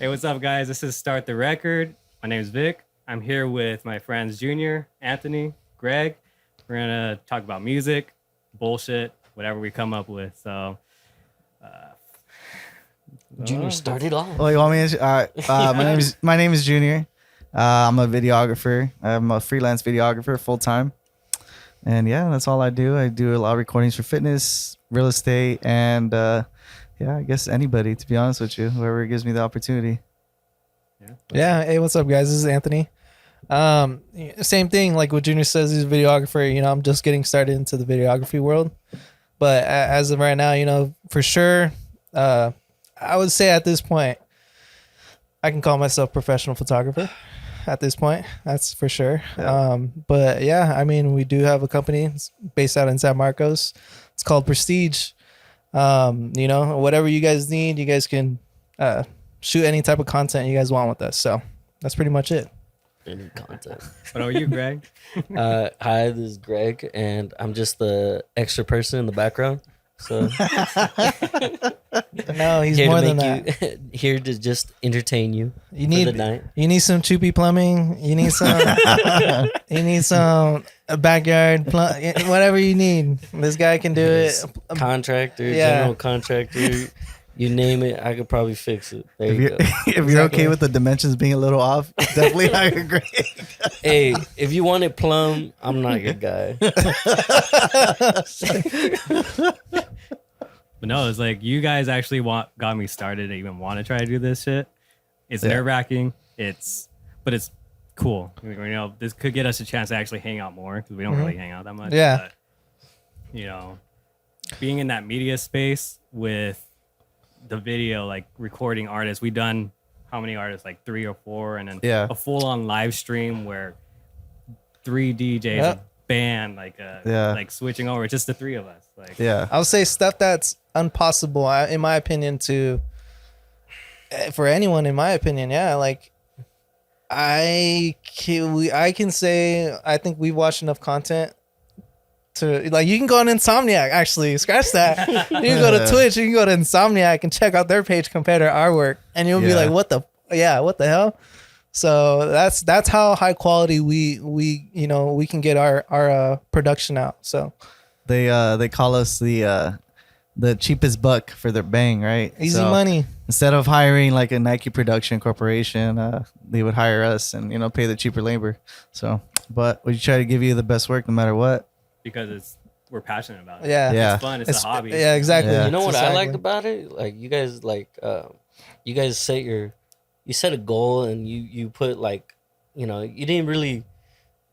Hey, what's up, guys? This is Start the Record. My name is Vic. I'm here with my friends Junior, Anthony, Greg. We're gonna talk about music, bullshit, whatever we come up with. So, Junior started off. Well, you want me to? My name is Junior. I'm a videographer. I'm a freelance videographer full time. And yeah, that's all I do. I do a lot of recordings for fitness, real estate, and I guess anybody, to be honest with you, whoever gives me the opportunity. Yeah. Hey, what's up, guys? This is Anthony. Same thing, like what Junior says, he's a videographer. You know, I'm just getting started into the videography world. But as of right now, you know, for sure, I would say at this point, I can call myself professional photographer. At this point, that's for sure. Yeah. But yeah, I mean, we do have a company based out in San Marcos. It's called Prestige. You know, whatever you guys need, you guys can shoot any type of content you guys want with us. So that's pretty much it. Any content. what are you, Greg? Hi, this is Greg, and I'm just the extra person in the background. So No, he's here more to than make that. you, here to just entertain you. You for the need night. you need some choopy plumbing. You need some a backyard whatever you need. This guy can do it. Contractor, Yeah. general contractor, you name it, I could probably fix it. There you go. If you're okay with the dimensions being a little off, definitely hire Greg. Hey, if you want it plumb, I'm not your guy. But no, it's like you guys actually got me started to even want to try to do this shit. It's nerve wracking. But it's cool. You know, this could get us a chance to actually hang out more because we don't really hang out that much. Yeah. But, you know, being in that media space with the video, like recording artists, we've done how many artists? Like 3 or 4, and then a full on live stream where 3 DJs, a band, like switching over, just the 3 of us. Like, I would say stuff that's impossible, in my opinion, for anyone, in my opinion. Yeah, like I can say I think we've watched enough content to, like, you can go on Insomniac, actually scratch that. You can go to Twitch, you can go to Insomniac and check out their page compared to our work, and you'll be like, what the hell? So that's how high quality we can get our production out. So They call us the cheapest buck for their bang, right? easy So money. Instead of hiring like a Nike production corporation, they would hire us and pay the cheaper labor. So, but we try to give you the best work no matter what. because we're passionate about it. Yeah. It's fun. It's a hobby. Yeah, exactly. Yeah. You know what I Exactly. liked about it? Like you guys set a goal and you put like, you didn't really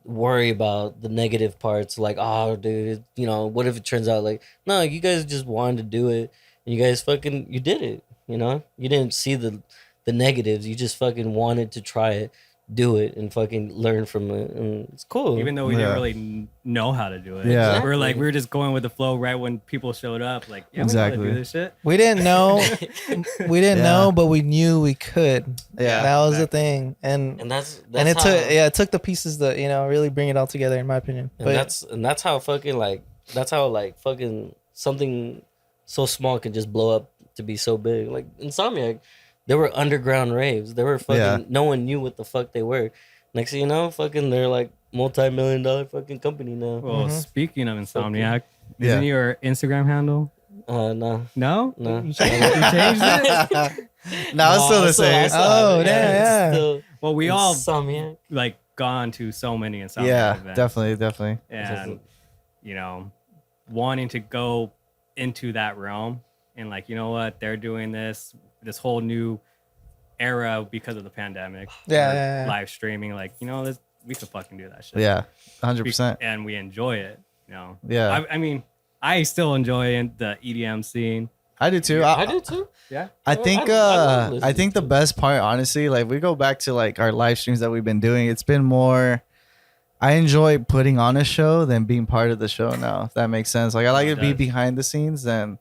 worry about the negative parts, like, oh dude, what if it turns out like, no, you guys just wanted to do it and you guys you did it, you didn't see the negatives, you just fucking wanted to try it, do it, and fucking learn from it, and it's cool. Even though we didn't really know how to do it. Yeah. We were just going with the flow right when people showed up. Like, yeah, we know how to do this shit. We didn't know, but we knew we could. Yeah. That was the thing, and it took the pieces to really bring it all together, in my opinion. That's how fucking something so small can just blow up to be so big. Like Insomniac, there were underground raves. There were fucking no one knew what the fuck they were. Next thing you know, fucking they're like multi-million-dollar fucking company now. Well, speaking of Insomniac, isn't your Instagram handle? No. No? No. You changed it? No, it's still the same. Oh, yeah. Still Well, we all Insomniac. like gone to so many Insomniac Yeah, events. definitely. And, wanting to go into that realm and like, you know what, they're doing this whole new era because of the pandemic. Yeah. Live streaming, like, we could fucking do that shit. Yeah, 100%. And we enjoy it, Yeah. I mean, I still enjoy the EDM scene. I do too. I do too. Yeah. I think love listening I think the best part, honestly, like we go back to like our live streams that we've been doing. It's been more. I enjoy putting on a show than being part of the show now. If that makes sense. Like I like to be behind the scenes than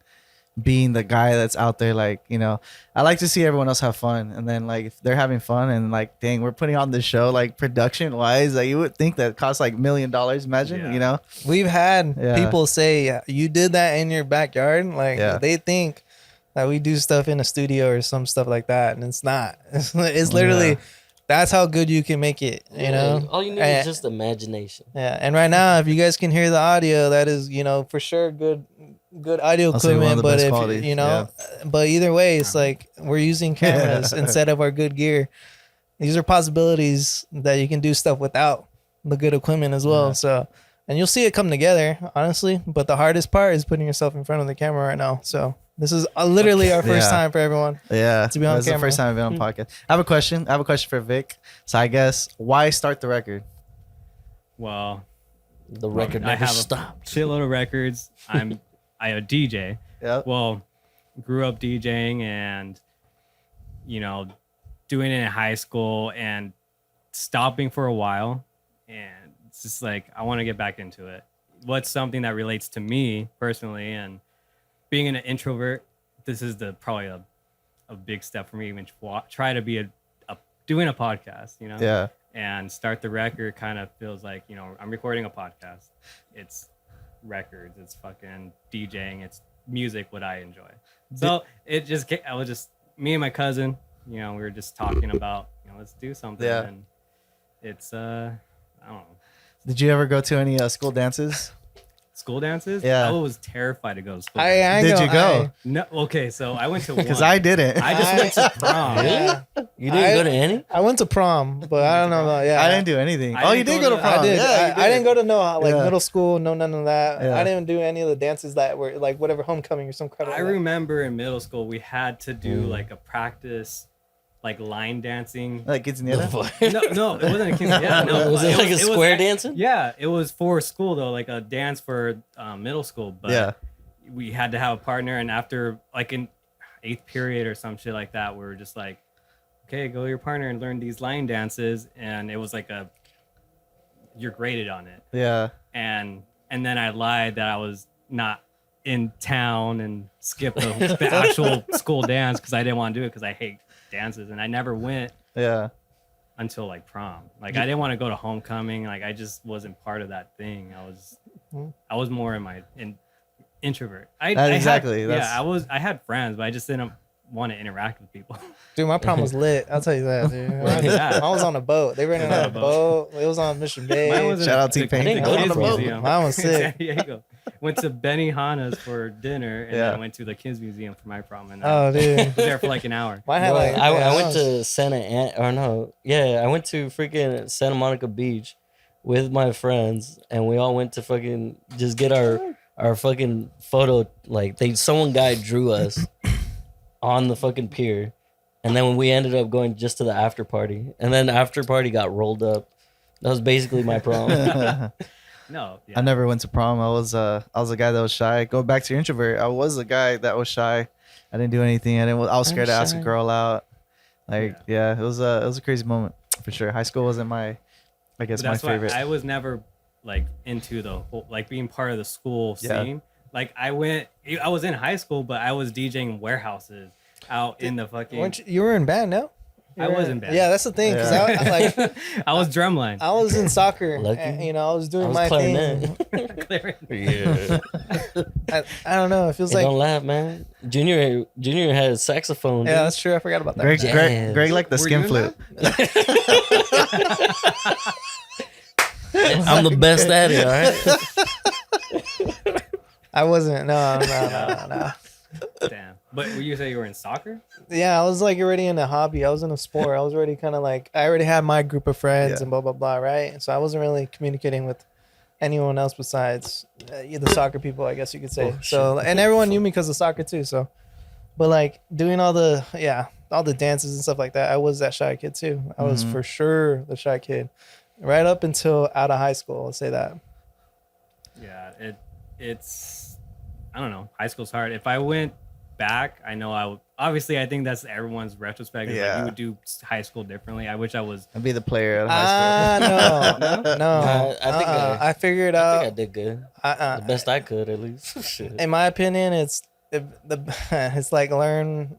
being the guy that's out there. Like I like to see everyone else have fun, and then like if they're having fun and like, dang, we're putting on this show. Like production wise, like you would think that costs like $1 million. Imagine, We've had Yeah. people say, you did that in your backyard. Like they think that we do stuff in a studio or some stuff like that, and it's not. It's literally that's how good you can make it. You know, all you need is just imagination. Yeah, and right now, if you guys can hear the audio, that is, for sure good audio equipment. But if but either way, it's like we're using cameras instead of our good gear. These are possibilities that you can do stuff without the good equipment as well. So, and you'll see it come together, honestly. But the hardest part is putting yourself in front of the camera right now. So this is literally our first time for everyone. Yeah, to be on camera. This is the first time I've been on podcast. I have a question. For Vic. So I guess why start the record? Well, the record never stopped. Shitload of records. I'm a DJ. Yeah. Well, grew up DJing and doing it in high school and stopping for a while, and it's just like I want to get back into it. What's something that relates to me personally, and being an introvert, this is probably a big step for me. Even try to be doing a podcast, Yeah. And start the record kind of feels like I'm recording a podcast. It's records. It's fucking DJing. It's music. What I enjoy. So I was just me and my cousin. We were just talking about let's do something. Yeah. And it's I don't know. Did you ever go to any school dances? School dances? Yeah. I was terrified to go to school. Did you go? No. Okay, so I went to one. Because I didn't. I just went to prom. Really? You didn't go to any? I went to prom, but I don't know about I didn't do anything. You did go to prom. I did. Yeah, I didn't go to middle school. No, none of that. Yeah. I didn't do any of the dances that were like whatever homecoming or some crap. I remember in middle school we had to do like a practice, like line dancing. Like quinceañera? No, it wasn't a quinceañera. No, was it like a square dancing? Yeah, it was for school though, like a dance for middle school. But we had to have a partner, and after like in 8th period or some shit like that, we were just like, okay, go with your partner and learn these line dances, and it was like you're graded on it. Yeah. And then I lied that I was not in town and skipped the actual school dance because I didn't want to do it because I hate dances, and I never went until like prom. Like I didn't want to go to homecoming. Like I just wasn't part of that thing. I was more in introvert. I had friends, but I just didn't want to interact with people. Dude, my prom was lit. I'll tell you that, dude. I was on a boat. They rented on a boat. It was on Mission Bay. Shout out T-Pain. Mine was sick. San Diego. Went to Benihana's for dinner, and then I went to the Kids Museum for my prom. And dude, I was there for like an hour. I went to I went to freaking Santa Monica Beach with my friends, and we all went to fucking just get our fucking photo. Like some guy drew us on the fucking pier, and then when we ended up going just to the after party, and then the after party got rolled up. That was basically my prom. No, I never went to prom. I was a guy that was shy. Go back to your introvert. I was a guy that was shy. I didn't do anything. I was scared to ask a girl out. Like, it was a crazy moment for sure. High school wasn't my favorite. I was never like into the whole, like being part of the school scene. Like I was in high school, but I was DJing warehouses out in the fucking. You were in band, no? I was in band. Yeah, that's the thing. Cause I was drumline. I was in soccer. And, I was doing my thing. Yeah. I don't know. It feels like. Don't laugh, man. Junior had a saxophone. Yeah, that's true. I forgot about that. Greg liked the skin flute. I'm the best at it. All right. I wasn't. No. Damn. But you say you were in soccer? Yeah, I was like already in a hobby. I was in a sport. I was already kind of like, I already had my group of friends and blah, blah, blah, right? So I wasn't really communicating with anyone else besides the soccer people, I guess you could say. And everyone knew me because of soccer too. So, but like doing all the dances and stuff like that, I was that shy kid too. I was for sure the shy kid right up until out of high school. I'll say that. Yeah, it's, I don't know. High school's hard. If I went back, I know I would. Obviously, I think that's everyone's retrospective. Like you would do high school differently. I wish I was. I'd be the player at high school. No. I think I figured out. I think I did good. The best I could, at least. Shit. In my opinion, it's like learn.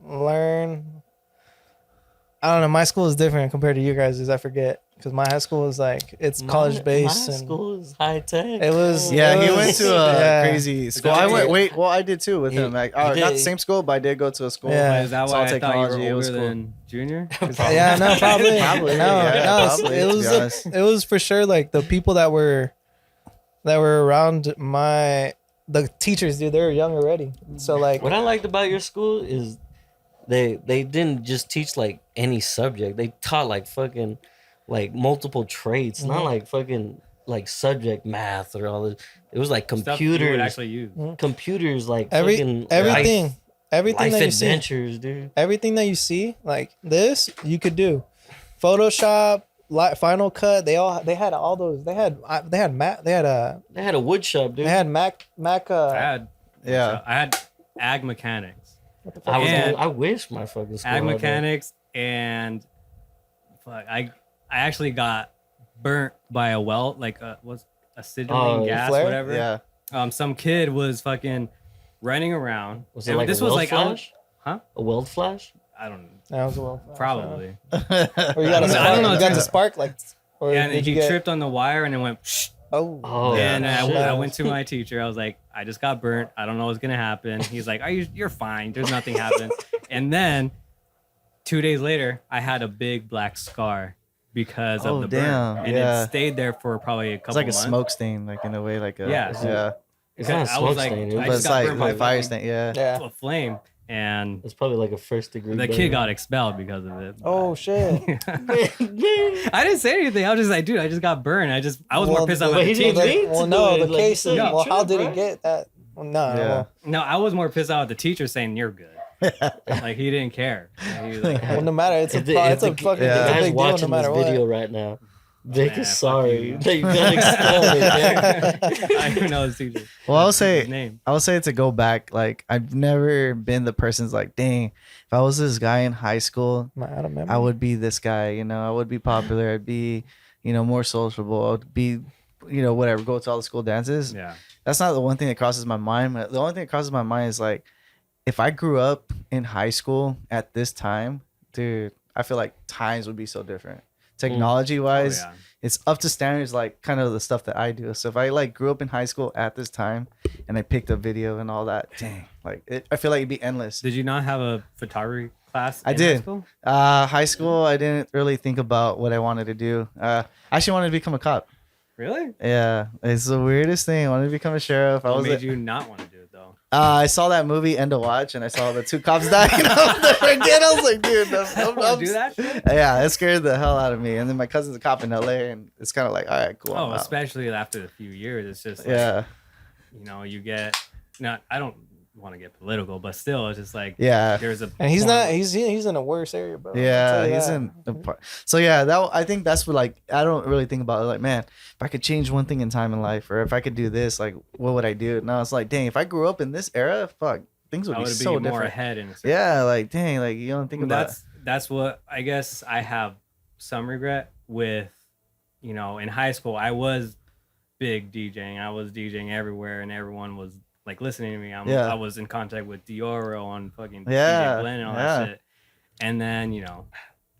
I don't know. My school is different compared to you guys'. I forget because my high school was like it's college based. My school is high tech. It was. Yeah, it he was- went to a crazy school. that I what went. you- Wait, well, I did too with him. Like, not did. the same school, but I did go to a school. Yeah. Is that It's why all I thought you technology. were It was older cool. than Junior? Yeah, no, probably. Probably, No, yeah, no, probably, it to was be honest. it was for sure like the people that were around the teachers, dude. They were young already. So like, What I liked about your school is they didn't just teach like any subject. They taught like fucking like multiple traits, not like fucking like subject math or all this. It was like Stuff you would computers, actually use. computers like everything, fucking everything life that you see, adventures, dude. everything that you see, like this, you could do. Photoshop, Final Cut. They had all those. They had Mac. They had They had a wood shop, dude. They had Mac. I had Yeah. I had ag mechanics, I and- wish my fucking school ag had that. mechanics, and fuck, I actually got burnt by a weld, like was acetylene gas, flare? whatever. Yeah. Some kid was fucking running around. Was it like this a was weld like flash? Huh? A weld flash? I don't know. That was well. Probably. Or you got a I spark. don't know, You got dude. the spark, like, or Yeah, and did he you get? tripped on the wire and it went. Psh, Oh, Yeah. and shit. I went to my teacher. I was like, I just got burnt. I don't know what's gonna happen. He's like, you're fine. There's nothing happened. And then 2 days later, I had a big black scar because Oh, of the damn. burn, and Yeah. it stayed there for probably a couple It's like a months. smoke stain, like in a way, like a Yeah. yeah. It's not a I smoke was like, stain, dude. I But just it's got like burned by like fire lightning stain. Yeah. yeah. to a flame, and It's probably like a first degree. the kid got expelled because of it. Oh shit. I didn't say anything. I was just like, dude, I just got burned. I was more Well, pissed off but at he the didn't teacher. mean Well, to no, do it. the Like you case. said, you Well, how tripped, did he right? get that? Well, no. Yeah. Well, No, I was more pissed off at the teacher saying you're good. Like he didn't care. He was like, well, no matter. It's a If the- if it's a the- fucking yeah. The it's a guy's big deal no watching matter this what. video right now. Vic man, is fuck sorry you. that you got expelled. I don't know his teacher. Well, I'll His say name. to go back. Like I've never been the person's like, dang, if I was this guy in high school, I don't remember. I would be this guy. You know, I would be popular. I'd be, more sociable. I would be, whatever. Go to all the school dances. Yeah. That's not the one thing that crosses my mind. The only thing that crosses my mind is like, if I grew up in high school at this time, dude, I feel like times would be so different. Technology wise, Oh, yeah. it's up to standards like kind of the stuff that I do. So if I like grew up in high school at this time and I picked up video and all that, dang, like I feel like it'd be endless. Did you not have a photography class? I in did. High school? High school, I didn't really think about what I wanted to do. I actually wanted to become a cop. Really? Yeah, it's the weirdest thing. I wanted to become a sheriff. What made you not want to do it though? I saw that movie End of Watch, and I saw the two cops die. And I'll never forget. I was like, dude, I'm do that shit? Yeah, it scared the hell out of me. And then my cousin's a cop in LA, and it's kind of like, all right, cool. Oh, I'm out. especially after a few years, it's just like, Yeah, you get. Not. I don't want to get political, but still, it's just like yeah, there's a. and he's point- not. He's in a worse area, bro. I'll yeah. tell you He's that. in the part. So yeah, I think that's what like I don't really think about it. Like, man, if I could change one thing in time in life, or if I could do this, like, what would I do? No, it's like, dang, if I grew up in this era, fuck, things would I be would so be more different. ahead in a certain Yeah, like, dang, like you don't think about. that's what I guess I have some regret with. In high school, I was big DJing. I was DJing everywhere, and everyone was like listening to me. Yeah. I was in contact with Dioro on fucking Yeah, DJ Blend and all yeah. that shit. And then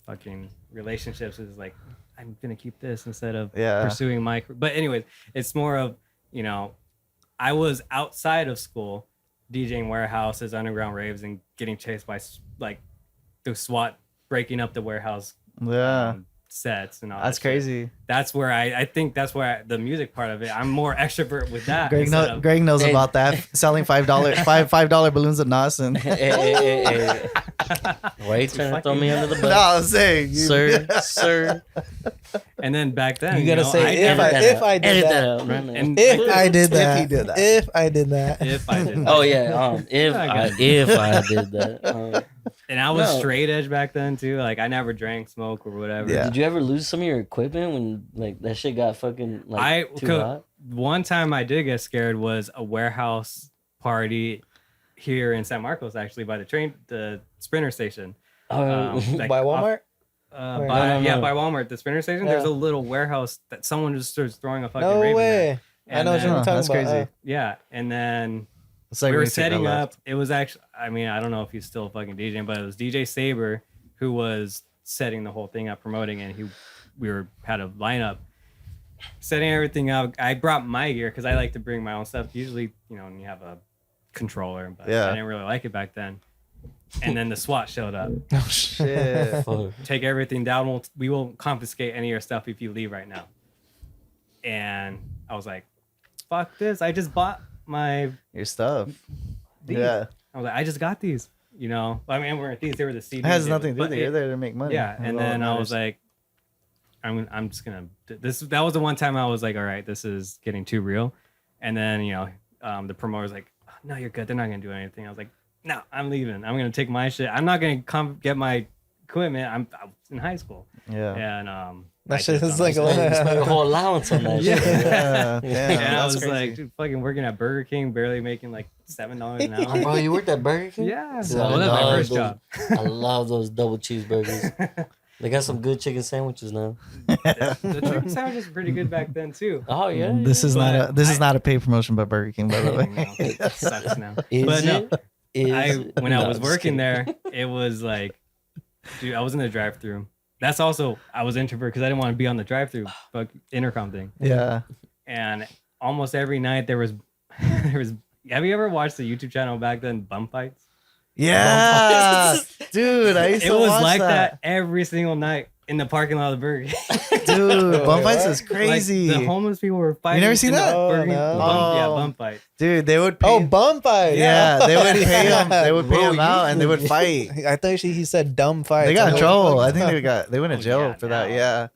fucking relationships is like I'm gonna keep this instead of Yeah. pursuing my. But anyways, it's more of I was outside of school DJing warehouses, underground raves, and getting chased by like the SWAT breaking up the warehouse Yeah, sets and all that's that shit. crazy. That's where I think that's where the music part of it. I'm more extrovert with that. Greg knows Hey. about that. Selling $5 balloons of Nas and Hey. Why are you trying to throw me under the no, bus? I'm saying, Sir. And then back then, You gotta say I if never- I did Edit that. out right now. and If I did If that. he did that. If I did that. if I did. Oh yeah, if I I got did that. And I was No. straight edge back then too. Like I never drank, smoke, or whatever. Yeah. Did you ever lose some of your equipment when like that shit got fucking like too hot? One time I did get scared was a warehouse party here in San Marcos, actually by the Sprinter station. Like By Walmart? by No. by Walmart, the Sprinter station. Yeah. There's a little warehouse that someone just starts throwing a fucking No rave in there. way. I And know what then- you're talking that's about. crazy. Yeah, and then it's like we were when you take a setting left. up. It was actually, I mean, I don't know if he's still fucking DJing, but it was DJ Saber who was setting the whole thing up, promoting it. And he had a lineup, setting everything up. I brought my gear because I like to bring my own stuff. Usually, when you have a controller, but I didn't really like it back then. And then the SWAT showed up. Oh shit! Take everything down. We will confiscate any of your stuff if you leave right now. And I was like, fuck this. I just bought your stuff. These. Yeah. I was like, I just got these. I mean, weren't these. They were the CDs. It has nothing to do with it. You're there to make money. Yeah. And then I was like, I'm just gonna that was the one time I was like, all right, this is getting too real. And then the promoter was like, oh, no, you're good. They're not gonna do anything. I was like, no, I'm leaving. I'm gonna take my shit. I'm not gonna come get my equipment. I was in high school. Yeah. And that shit is like spend a whole allowance on that. Shit. Yeah. And I was crazy. like, dude, fucking working at Burger King, barely making like $7 an hour. Bro, you worked at Burger King? Yeah. Dude, Well, that's my first job. I love those double cheeseburgers. They got some good chicken sandwiches now. The chicken sandwich was pretty good back then too. Oh yeah. This is But not a paid promotion by Burger King, by the way. It sucks now. Is But no, it? when I was I'm just working kidding. there, it was like, dude, I was in the drive-through. That's also, I was introvert because I didn't want to be on the drive-through intercom thing. Yeah. And almost every night there was. Have you ever watched the YouTube channel back then, Bum Fights? Yeah. Dude, I used It to was watch like that. every single night in the parking lot of the Burger King. Dude, bum fights is Like, crazy. the homeless people were fighting. never seen in the that? Burger King. Oh, no. Yeah, Oh. bum fight. Dude, they would pay. Oh, bum fight. yeah, they would pay them. They would pay Bro, them out, you and they would could- fight. I thought he said dumb fight. They got in So- trouble. I think they went to Oh, jail yeah, for that. now. Yeah,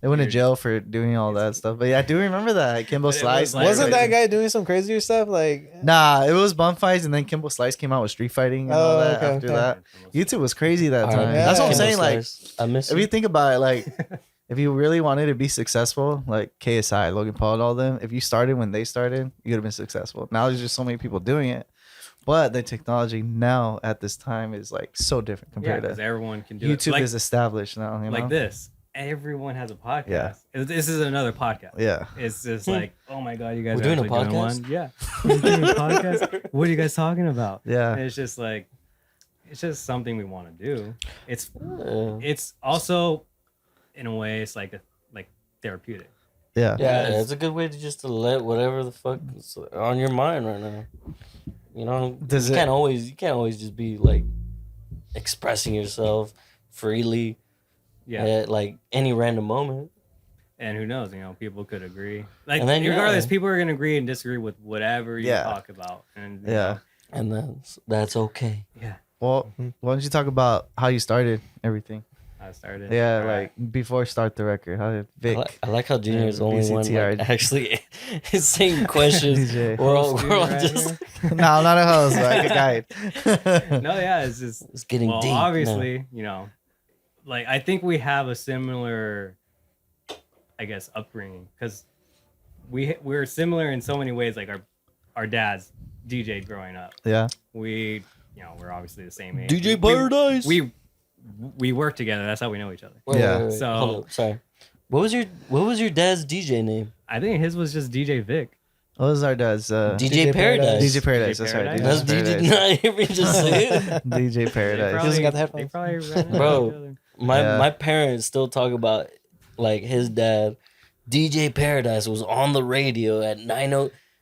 they went to Weird. jail for doing all that stuff. But yeah, I do remember that Kimbo But it Slice. was like- Wasn't that crazy. guy doing some crazier stuff? Like, Nah, it was bum fights, and then Kimbo Slice came out with street fighting and all Oh, that. okay, After okay. that, YouTube was crazy that Alright, time. Yeah. That's what I'm Kimbo saying. Like, I miss if you. you think about it, like, if you really wanted to be successful, like KSI, Logan Paul, and all them, if you started when they started, you would have been successful. Now there's just so many people doing it, but the technology now at this time is like so different Yeah, compared because to everyone can do it. YouTube Like, is established now. You know? like this. Everyone has a podcast. Yeah. This is another podcast. Yeah. It's just like, oh my god, you guys We're are doing a actually podcast? one. Yeah, we're doing a podcast. What are you guys talking about? Yeah. And it's just like, it's just something we want to do. It's Yeah. it's also, in a way, it's like therapeutic. Yeah. Yeah, it's a good way to let whatever the fuck is on your mind right now. Does you it- can't always just be like expressing yourself freely Yeah. at like any random moment. And who knows? People could agree. Like, And then, regardless, yeah. people are gonna agree and disagree with whatever you Yeah. talk about. And you Yeah. know, And that's okay. yeah. Well, why don't you talk about how you started everything? I started. Yeah, All right. like before Start the Record. How did Vic? I like how Junior is the only one BCTR. like, actually saying questions. DJ. We're all Right just here. No, I'm not a host, but I can guide. No, yeah, it's just it's getting well, deep. now. obviously, like I think we have a similar, I guess, upbringing because we're similar in so many ways. Like our dads DJ'd growing up. Yeah. We're obviously the same age. DJ Paradise. We work together. That's how we know each other. Yeah. So- hold up, sorry. What was your dad's DJ name? I think his was just DJ Vic. What was our dad's? DJ Paradise. DJ Paradise. DJ That's right. Paradise? That's DJ DJ. Paradise. Not hear me just say it. DJ Paradise. He doesn't got the headphones. They probably ran into Bro. each other. Yeah. My parents still talk about like his dad. DJ Paradise was on the radio at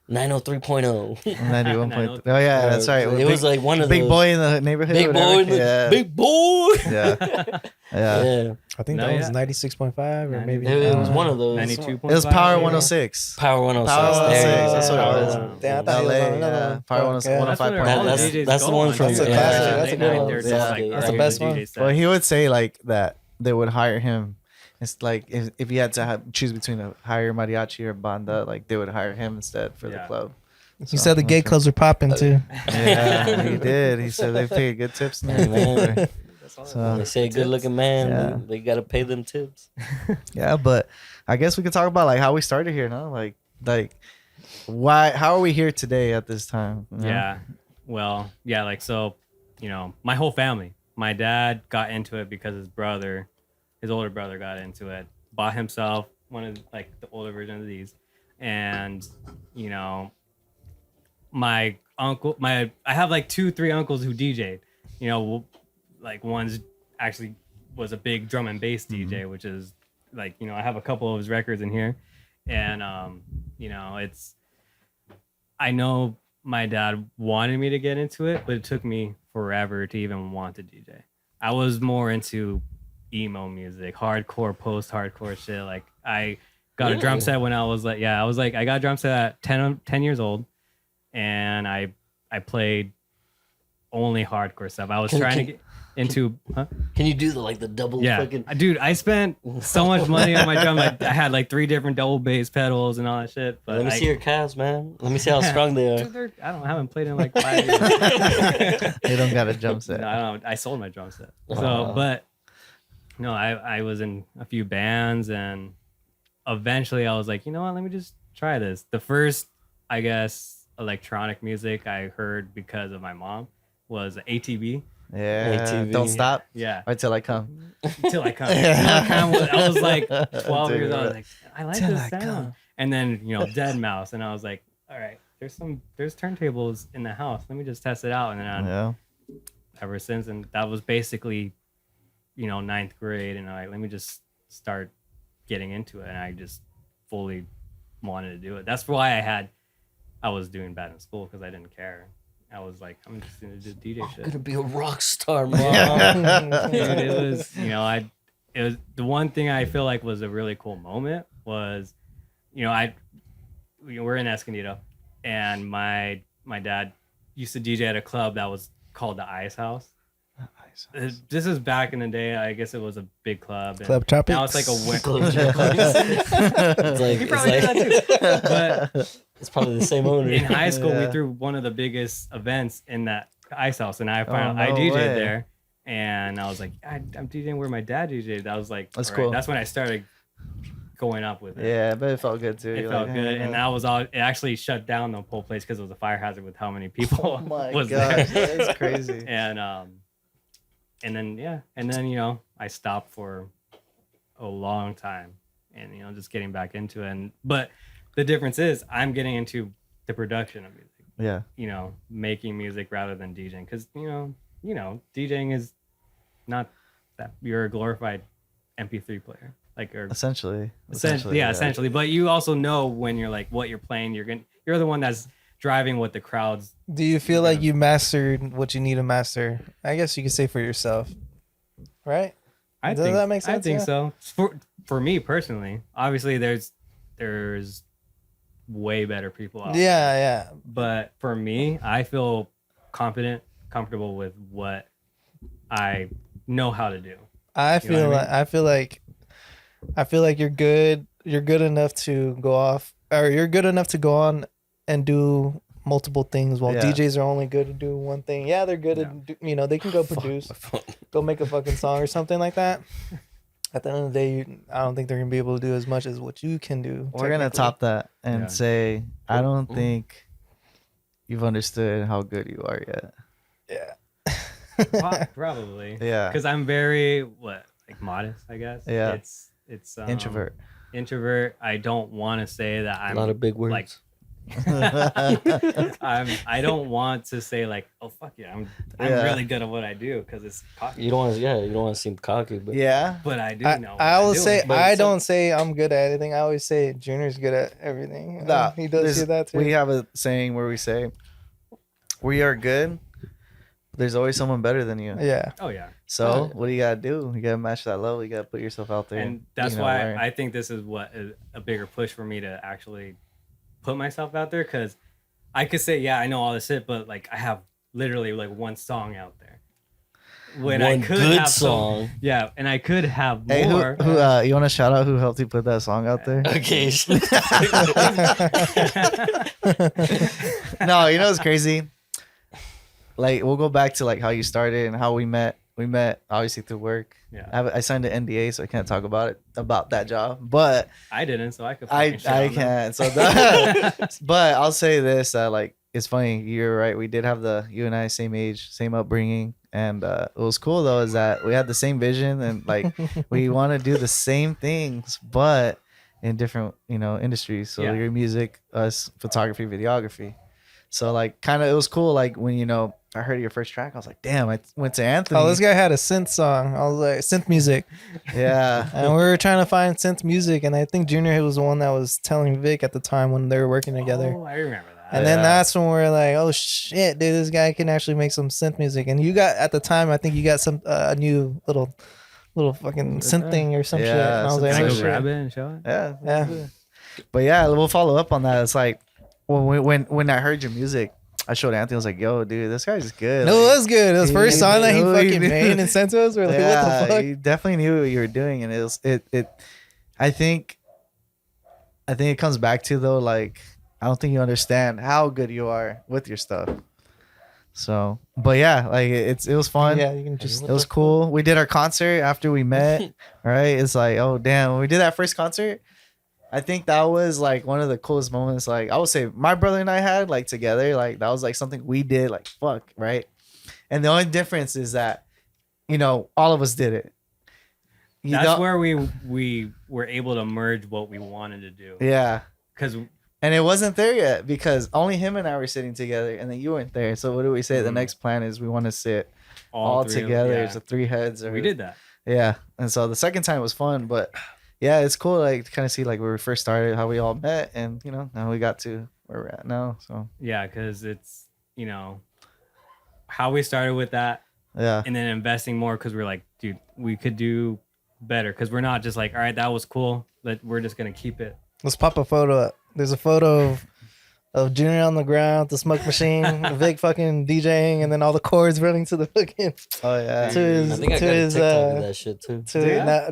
903.0. 91.3. Oh yeah, that's right. It was like one of big those, boy in the neighborhood. Big boy, in the, yeah. big boy. Yeah. Yeah. Yeah, I think No, that was yeah. 96.5 or maybe. it was one of those. 92.5. It was Power 106. Power 106. Power 106. There you That's go. what it was. Damn, I thought he was LA, on another yeah. one. Power Okay. 105. That's what That- all that's- DJs that's go the one on, from- too. That's a classic. Yeah, That's a late good night, one. they're just Yeah. like, That's all the right, best here's one. DJ set. Well, he would say like that they would hire him. It's like if you had to choose between a hire mariachi or banda, like they would hire him instead for the Yeah. club. He said the gay clubs were popping too. Yeah, he did. He said they paid good tips. And Hey, man. everything. So, They say good looking man, Yeah. they got to pay them tips. Yeah, but I guess we could talk about like how we started here, no? Like why? How are we here today at this time? you know? yeah. Well, yeah, like so, my whole family. My dad got into it because his older brother got into it, bought himself one of like the older version of these. And, my uncle, I have like 2-3 uncles who DJ'd, like one's actually was a big drum and bass DJ, which is like, I have a couple of his records in here, and I know my dad wanted me to get into it, but it took me forever to even want to DJ. I was more into emo music, hardcore, post-hardcore shit. Like I got a drum set when I was like, I got a drum set at 10 years old, and I played only hardcore stuff. I was trying to get into. Can you do the double? Fucking... Dude, I spent so much money on my drum. Like I had like 3 different double bass pedals and all that shit. But let me see your calves, man. Let me see how strong they are. Dude, I haven't played in like 5 years. They don't got a drum set. No, I don't. I sold my drum set. So, but no, I was in a few bands, and eventually I was like, you know what? Let me just try this. The first, I guess, electronic music I heard because of my mom was ATV. Yeah, ATV. Don't stop. Yeah, Until I come. Until I come. I was like 12 years old. I was like, I like this sound. And then Dead Mouse, and I was like, all right, there's turntables in the house. Let me just test it out. And then ever since, and that was basically 9th grade, and let me just start getting into it, and I just fully wanted to do it. That's why I was doing bad in school, because I didn't care. I was like, I'm just gonna do DJ shit. I'm gonna be a rock star, mom. Dude, it was, it was the one thing I feel like was a really cool moment was, we're in Escondido, and my dad used to DJ at a club that was called the Ice House. This is back in the day. I guess it was a big club. Club Tropics. Now it's like a It's like, he probably did that too. But it's probably the same owner. in high school, we threw one of the biggest events in that Ice House, and I DJ'd there, and I was like, I'm DJing where my dad DJ'd. I was like, that's cool. That's when I started going up with it. Yeah, but it felt good too. It felt good, and that was all. It actually shut down the whole place because it was a fire hazard with how many people was there. That's crazy. And then I stopped for a long time, and just getting back into it. But the difference is I'm getting into the production of music. Yeah. Making music rather than DJing, because DJing is not that you're a glorified MP3 player, essentially. Essentially. But you also know when you're like what you're playing, you're the one that's driving what the crowd's. Do you feel like you mastered what you need to master? I guess you could say for yourself, right? Does that make sense? I think so. For me personally, obviously there's way better people out there. Yeah. But for me, I feel comfortable with what I know how to do. I feel like you're good. You're good enough to go off, or you're good enough to go on and do multiple things, while DJs are only good to do one thing. Yeah, they're good at they can go produce, go make a fucking song or something like that. At the end of the day, I don't think they're gonna be able to do as much as what you can do. We're gonna top that and say, I don't think you've understood how good you are yet. Yeah. Probably. Yeah. Because I'm very modest, I guess. Yeah. It's introvert. I don't want to say that I'm a lot of big words. I don't want to say oh fuck yeah, I'm really good at what I do, because it's cocky. You don't want to seem cocky, but but I do know. I always say don't say I'm good at anything. I always say Junior's good at everything. Nah, he does do that too. We have a saying where we say we are good. There's always someone better than you. Yeah. Oh yeah. So what do you gotta do? You gotta match that level. You gotta put yourself out there, and that's why I think this is what is a bigger push for me to actually put myself out there, because I could say I know all this shit, but I have literally one song out there. When one I could good have song. And I could have more. Hey, who you want to shout out who helped you put that song out there? Okay. No, it's crazy. We'll go back to how you started and how we met. We met obviously through work. Yeah. I signed an NDA, so I can't talk about that job. But I didn't, so I could. I can't. So, but I'll say this: it's funny. You're right. We did have you and I same age, same upbringing, and what was cool though is that we had the same vision, and we want to do the same things, but in different industries. So your music, us photography, videography. So like kind of it was cool. Like when I heard your first track, I was like, damn, I went to Anthony. Oh, this guy had a synth song. I was like, synth music. Yeah. And we were trying to find synth music, and I think Junior was the one that was telling Vic at the time when they were working together. Oh, I remember that. And then that's when we are like, oh shit, dude, this guy can actually make some synth music. And you got at the time, I think you got some a new little fucking synth thing or some shit. And I was like, Can I oh, go shit. grab it and show it? Yeah. But yeah, we'll follow up on that. It's like when I heard your music, I showed Anthony. I was like, "Yo, dude, this guy's good." No, like, it was good. It was first song that he fucking made and sent to us. We're like, what the fuck? You definitely knew what you were doing, and it was it. I think it comes back to though, like I don't think you understand how good you are with your stuff. So, but yeah, like it was fun. Yeah, you can just. It was cool. We did our concert after we met. Right? It's like, oh damn, when we did that first concert, I think that was like one of the coolest moments. Like I would say, my brother and I had like together. Like that was like something we did. Like fuck, right? And the only difference is that, all of us did it. That's where we were able to merge what we wanted to do. Yeah. And it wasn't there yet because only him and I were sitting together, and then you weren't there. So what do we say? The next plan is we want to sit all together. So 3 heads. We did that. Yeah, and so the second time was fun, but yeah, it's cool like to kind of see like where we first started, how we all met, and now we got to where we're at now. So yeah, because it's how we started with that. Yeah, and then investing more because we're like, dude, we could do better because we're not just like, all right, that was cool, but we're just gonna keep it. Let's pop a photo up. There's a photo of Junior on the ground, the smoke machine, Vic fucking DJing, and then all the cords running to the fucking. Oh yeah. I think I got a TikTok of that shit too.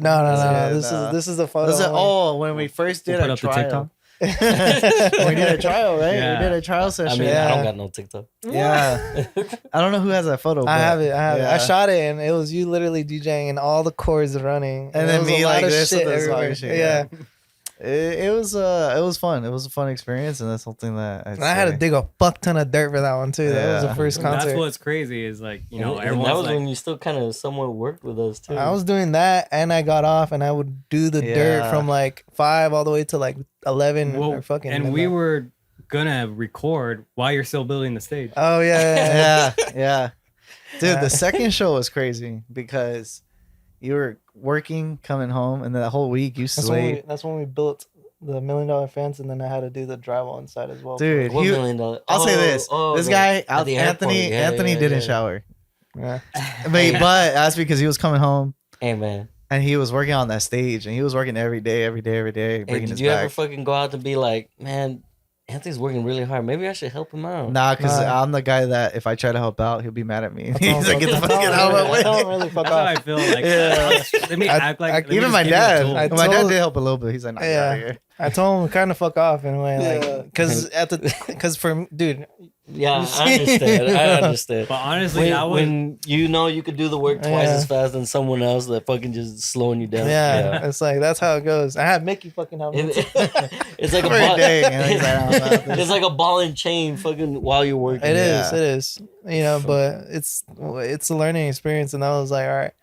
No. This is a photo. When we first did We'll our put up the trial. We did a trial, right? Yeah. We did a trial session. I mean, I don't got no TikTok. Yeah. I don't know who has that photo. I have it. Yeah. I shot it, and it was you literally DJing, and all the cords running, and then me like this with this everywhere. shit. Yeah. It was fun. It was a fun experience, and that's something that I had to dig a fuck ton of dirt for that one too. That was the first concert. That's what's crazy is like and everyone's that was like, when you still kind of somewhat worked with us too. I was doing that, and I got off, and I would do the dirt from like 5 all the way to like 11 or fucking. And we were gonna record while you're still building the stage. Oh yeah. Dude, the second show was crazy because you were working, coming home, and then that whole week you sleep. That's when we built the $1 Million fence, and then I had to do the drywall inside as well. Dude, $1 million. I'll say this: this guy, Anthony didn't shower. Yeah. But that's because he was coming home. Hey man. And he was working on that stage, and he was working every day, Hey, did you ever fucking go out and be like, man, Anthony's working really hard. Maybe I should help him out. Nah, because I'm the guy that if I try to help out, he'll be mad at me. He's like, get the fuck out of my way. Don't really fuck That's how off. I feel. Like, let me act like. Even my dad. My dad did help a little bit. He's like, nah, get out of here. I told him kind of fuck off in a way, like, because for dude. Yeah, I understand. But honestly, when you could do the work twice as fast than someone else that fucking just slowing you down. Yeah, it's like that's how it goes. I had Mickey fucking help me. It's like a ball. It's like a ball and chain fucking while you're working. It is. But it's a learning experience, and I was like, all right.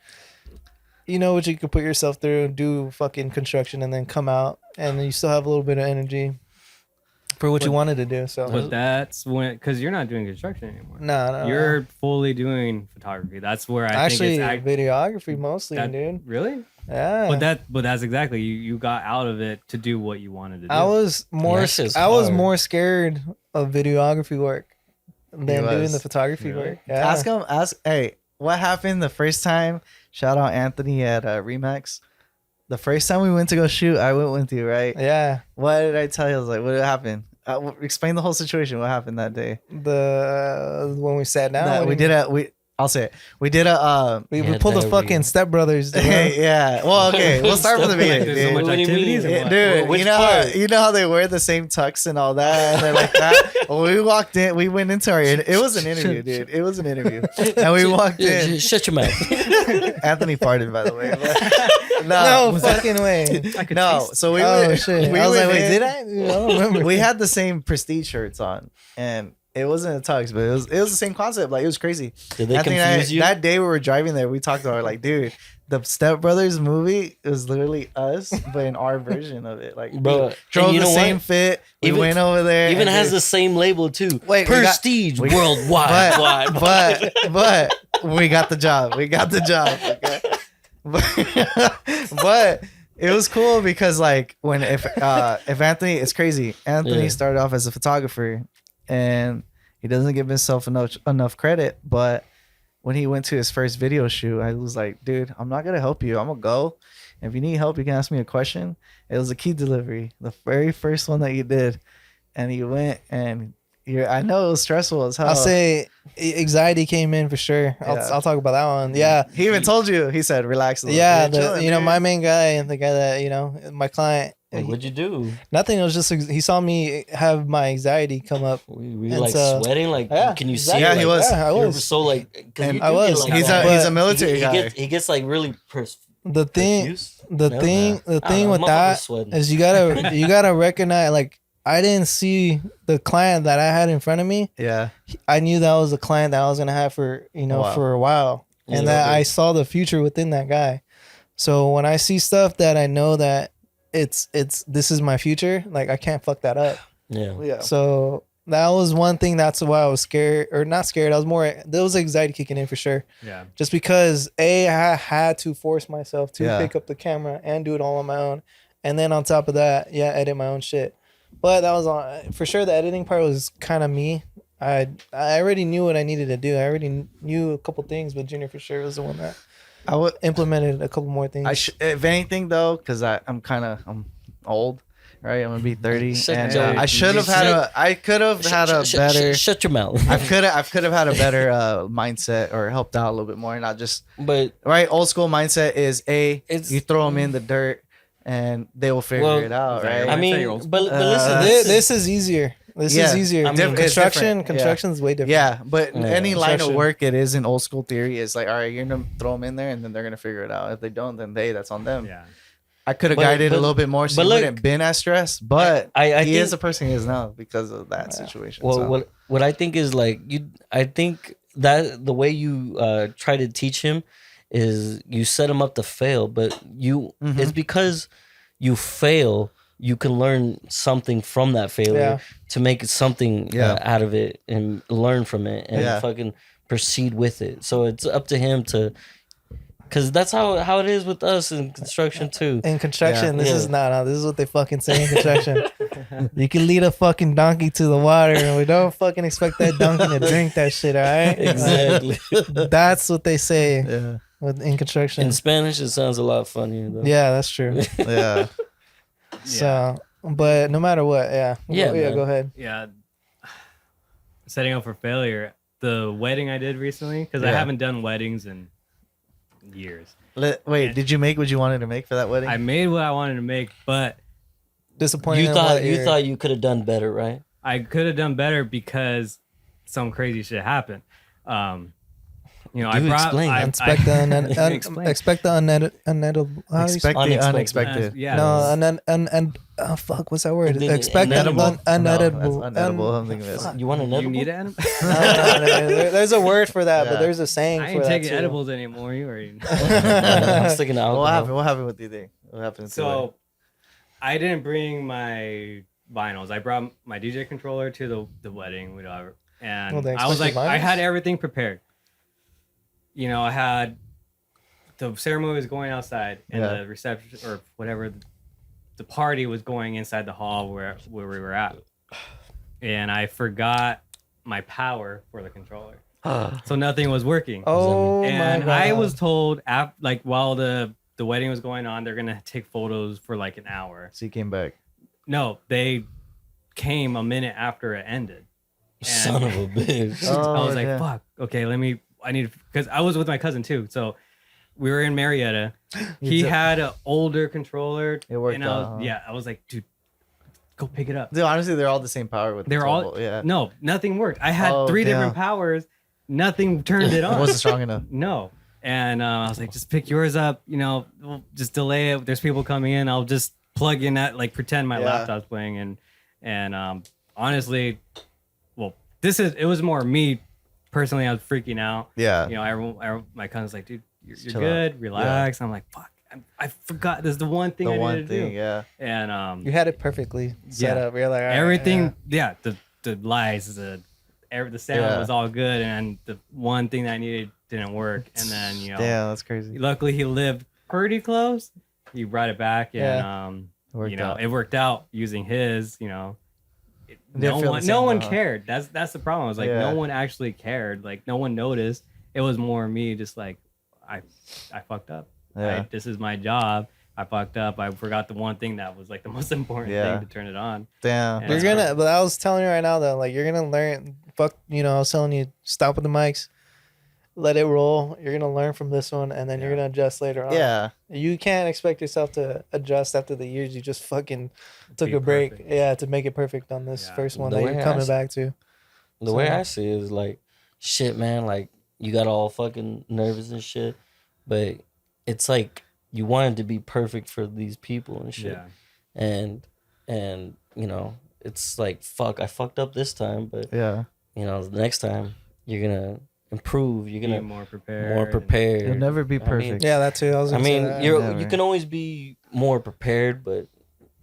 You know what you could put yourself through and do fucking construction and then come out and then you still have a little bit of energy for what you wanted to do. So, but that's when, because you're not doing construction anymore. No. You're fully doing photography. That's where I think it's videography mostly, dude. Really? Yeah. But that's exactly you got out of it to do what you wanted to do. I was more scared of videography work than doing the photography work. Yeah. Hey, what happened the first time? Shout out Anthony at Remax. The first time we went to go shoot, I went with you, right? Yeah. What did I tell you? I was like, what happened? Explain the whole situation. What happened that day? When we sat down, I'll say it. We did we pulled the fucking Step Brothers. Yeah. Well, okay. We'll start from the beginning. There's so much activities. Dude, you know how they wear the same tux and all that, and they're like that. When we walked in, we went into it was an interview, dude. It was an interview, and we walked in. Shut your mouth. Anthony farted, by the way. No fucking way. No. So we went. Shit. I was like, wait, did I? I don't remember. We had the same Prestige shirts on, and it wasn't a tux, but it was the same concept. Like, it was crazy. Did they confuse you? That day we were driving there, we talked about it, like, dude, the Step Brothers movie was literally us, but in our version of it. Like, Bro, drove you the know same what? fit. We Even- went over there. Even and has they- the same label too. Wait, Prestige we- worldwide. but we got the job. We got the job. Okay? But it was cool because like if Anthony, it's crazy. Anthony started off as a photographer, and he doesn't give himself enough credit. But when he went to his first video shoot, I was like, dude, I'm not gonna help you. I'm gonna go. If you need help, you can ask me a question. It was a key delivery, the very first one that you did, and you went and. I know it was stressful as hell. I'll say anxiety came in for sure. I'll talk about that one. Yeah. He even told you. He said, "Relax a little." Yeah, You're chilling, dude. my main guy and the guy that my client. Like, what'd you do? Nothing. It was just he saw me have my anxiety come up. Were you And like so- sweating? Like, Yeah, can you exactly. see? Yeah, like, he was. Yeah, I You were was. so like, 'cause And you I do was. get, like, He's that. a But military guy. He gets like really The thing, profuse. the No? thing, the I thing don't with know, that motherfucker's sweating. is you gotta recognize. Like, I didn't see the client that I had in front of me. Yeah. I knew that was a client that I was gonna have for Wow. for a while, and Yeah, that okay. I saw the future within that guy. So when I see stuff that I know that it's this is my future, like I can't fuck that up. Yeah. Yeah. So that was one thing. That's why I was scared, or not scared. I was more. There was anxiety kicking in for sure. Yeah. Just because I had to force myself to Yeah. pick up the camera and do it all on my own, and then on top of that, edit my own shit. But that was on for sure. The editing part was kind of me. I already knew what I needed to do. I already knew a couple things, but Junior for sure was the one that I would. implemented a couple more things. If anything though, because I'm old, right? I'm gonna be 30, Shut and your- I should have had a. I could have had a better. Shut your mouth. I could have had a better mindset or helped out a little bit more, not just But right. Old school mindset is It's- you throw them in the dirt and they will figure it out, is that right? your I mindset, mean, your old but school? listen, This is easier. This Yeah. is easier. I mean, it's different. Construction's way different. Yeah, but Yeah. any line of Construction. work, it is in old school theory. Is like, all right, you're gonna throw them in there, and then they're gonna figure it out. If they don't, then that's on them. Yeah. I could have But- guided but- a little bit more, so but he look, wouldn't been as stressed. But I he think, is the person he is now because of that situation. well, so. what I think is like I think that the way you try to teach him is you set him up to fail, but Mhm. it's because you fail, you can learn something from that failure to make it something out of it and learn from it and fucking proceed with it. So it's up to him to, because that's how it is with us in construction too. In construction, Yeah. this is not. This is what they fucking say in construction. You can lead a fucking donkey to the water, and we don't fucking expect that donkey to drink that shit. All right, Exactly. That's what they say yeah, in construction. In Spanish, it sounds a lot funnier though. Yeah, that's true. yeah. So, but no matter what, Yeah, man. go ahead. Yeah. Setting up for failure. The wedding I did recently, because I Yeah. haven't done weddings in years. Wait, did you make what you wanted to make for that wedding? I made what I wanted to make, but Disappointed. You in thought what you you're- thought you could have done better, right? I could have done better because some crazy shit happened. I Do brought. explain. expect the Explain. expect the unedible. How do you Expect the Unexpected. unexpected. Yeah. no, fuck. What's that word? The Expect the inedible? unedible. No, that's unedible. I'm thinking this. You want an You edible? need an There's a word for that, but Yeah. there's a saying I for ain't that taking too. edibles anymore. You already know. I'm sticking to alcohol. What happened? What happened with you there? What happened? So, I didn't bring my vinyls. I brought my DJ controller to the wedding, whatever. And Well, they I was like, expected I vinyls? had everything prepared. I had the ceremony was going outside, and Yeah. the reception or whatever, the party was going inside the hall where we were at. And I forgot my power for the controller, so nothing was working. Oh And my god! I was told, while the wedding was going on, they're gonna take photos for like an hour. So you came back. No, they came a minute after it ended. Son of a bitch. Oh, I was like, yeah. fuck. Okay, I need, because I was with my cousin too. So we were in Marietta. He had an older controller. It worked and out, huh? Yeah, I was like, dude, go pick it up. Dude, honestly, they're all the same power with. They're the all, 12 volt, yeah. no, nothing worked. I had Oh, 3 damn. different powers. Nothing turned it It on. wasn't strong enough. No. And I was like, just pick yours up. We'll just delay it. There's people coming in. I'll just plug in that, like pretend my Yeah. laptop's playing. And honestly, well, it was more me personally. I was freaking out. Yeah. My cousin's like, dude, you're good, relax. I'm like, fuck, I forgot. This is the one thing I needed to do. Yeah. And you had it perfectly set up. You're like, all right, everything. Yeah, the lights, the sound was all good, and the one thing that I needed didn't work. And then that's crazy. Luckily, he lived pretty close. He brought it back, and it worked out using his. No one cared. That's the problem. I was like, no one actually cared. Like, no one noticed. It was more me, just like, I fucked up. Yeah. This is my job. I fucked up. I forgot the one thing that was like the most important thing to turn it on. Damn. And, but I was telling you right now though, like, you're gonna learn. I was telling you, stop with the mics, let it roll. You're gonna learn from this one, and then you're gonna adjust later on. Yeah. You can't expect yourself to adjust after the years you just fucking took a break. Perfect. Yeah, to make it perfect on this first one that you're coming back to. The way I see it is like, shit, man. Like, you got all fucking nervous and shit, but it's like you wanted to be perfect for these people and shit. Yeah. And it's like, fuck, I fucked up this time, but the next time you're gonna improve. You're gonna be more prepared. You'll never be perfect. That too. You can always be more prepared, but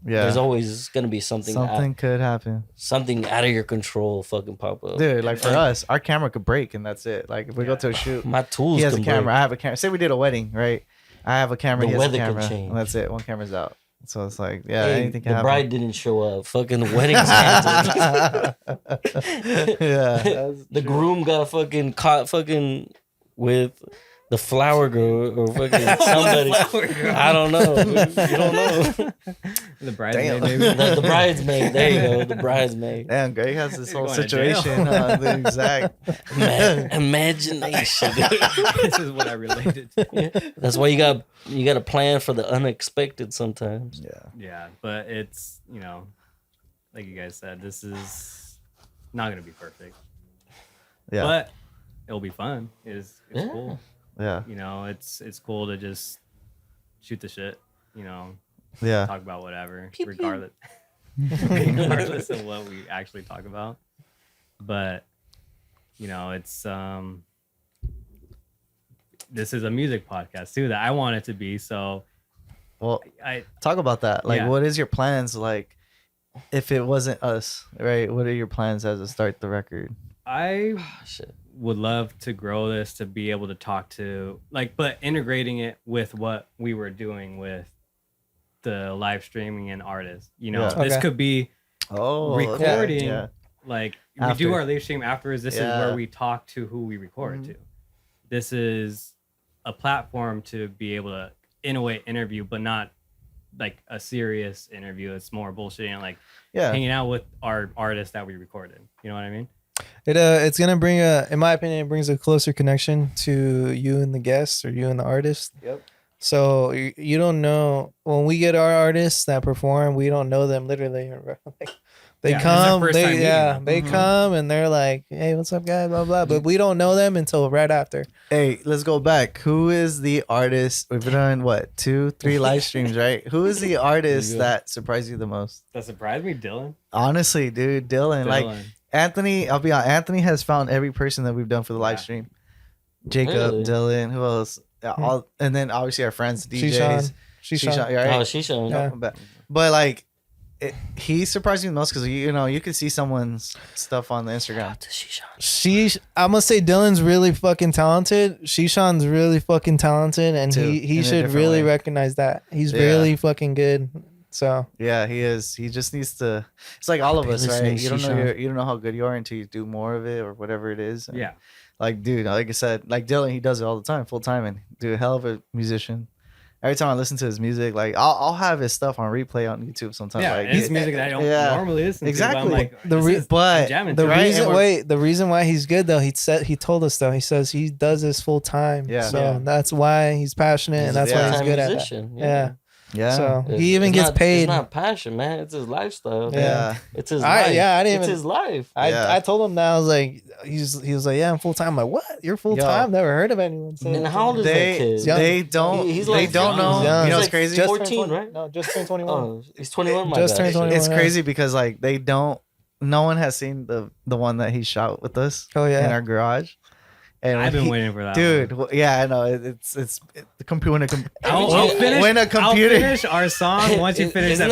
there's always gonna be something could happen. Something out of your control fucking pop up. Dude, like for us, our camera could break and that's it. Like if we go to a shoot, my tools. He has a camera. Break. I have a camera. Say we did a wedding, right? I have a camera. The he has weather a camera, can change. and that's it. One camera's out. So it's like, anything can happen. The bride didn't show up. Fucking the wedding's canceled. The groom got fucking caught fucking with the flower girl or fucking somebody. I don't know. You don't know. The bridesmaid, maybe. The bridesmaid. There you go. The bridesmaid. Damn, Greg has this whole situation. The exact imagination. This is what I related to. That's why you got to plan for the unexpected sometimes. Yeah, but it's like you guys said, this is not gonna be perfect. Yeah, but it'll be fun. It's cool. Yeah, it's cool to just shoot the shit. Talk about whatever, regardless of what we actually talk about. But it's this is a music podcast too that I want it to be. So, well, I talk about that. Like, what is your plans? Like, if it wasn't us, right? What are your plans as to start the record? Would love to grow this to be able to talk to but integrating it with what we were doing with the live streaming and artists. This could be recording. Like we do our live stream afterwards. This is where we talk to who we record to. This is a platform to be able to, in a way, interview, but not like a serious interview. It's more bullshitting, hanging out with our artists that we recorded. You know what I mean? It's gonna bring in my opinion, it brings a closer connection to you and the guest or you and the artist. Yep. So you don't know when we get our artists that perform, we don't know them literally. They come, they come and they're like, "Hey, what's up, guys?" Blah blah. But we don't know them until right after. Hey, let's go back. Who is the artist? We've done 2-3 live streams, right? Who is the artist that surprised you the most? That surprised me, Dylan. Honestly, dude, Dylan. Like Anthony, I'll be honest. Anthony has found every person that we've done for the live stream. Jacob, Dylan, who else? And then obviously our friends, DJs. Shishan, right? Oh, Shishan. Yeah. But like, he surprised me the most because you could see someone's stuff on the Instagram. I'm gonna say Dylan's really fucking talented. Shishan's really fucking talented, and he should really recognize that. He's really fucking good. So yeah, he is. He just needs to. It's like all of us, right? You don't know how good you are until you do more of it or whatever it is. And like, dude, like I said, like Dylan, he does it all the time, full time, and dude, hell of a musician. Every time I listen to his music, like I'll have his stuff on replay on YouTube sometimes. Yeah, like his music that I don't normally listen to. But I'm like, the reason why he's good though, he told us though, he says he does this full time. Yeah. So that's why he's passionate and that's why he's good at it. Yeah. So he even gets paid. It's not passion, man. It's his lifestyle. Yeah. It's his life. I didn't even. It's his life. I told him that. I was like, he was like, yeah, I'm full time. I'm like, what? You're full time? Never heard of anyone saying. And how old is that kid? They don't. They don't know. You know what's crazy? Just 14, right? No, just turned 21. Oh, he's 21. Just turned 21. It's crazy because like they don't. No one has seen the one that he shot with us. Oh yeah. In our garage. And I've been waiting for that, dude. Yeah, I know. It's the computer. I'll finish. When a computer I'll finish our song once you finish that.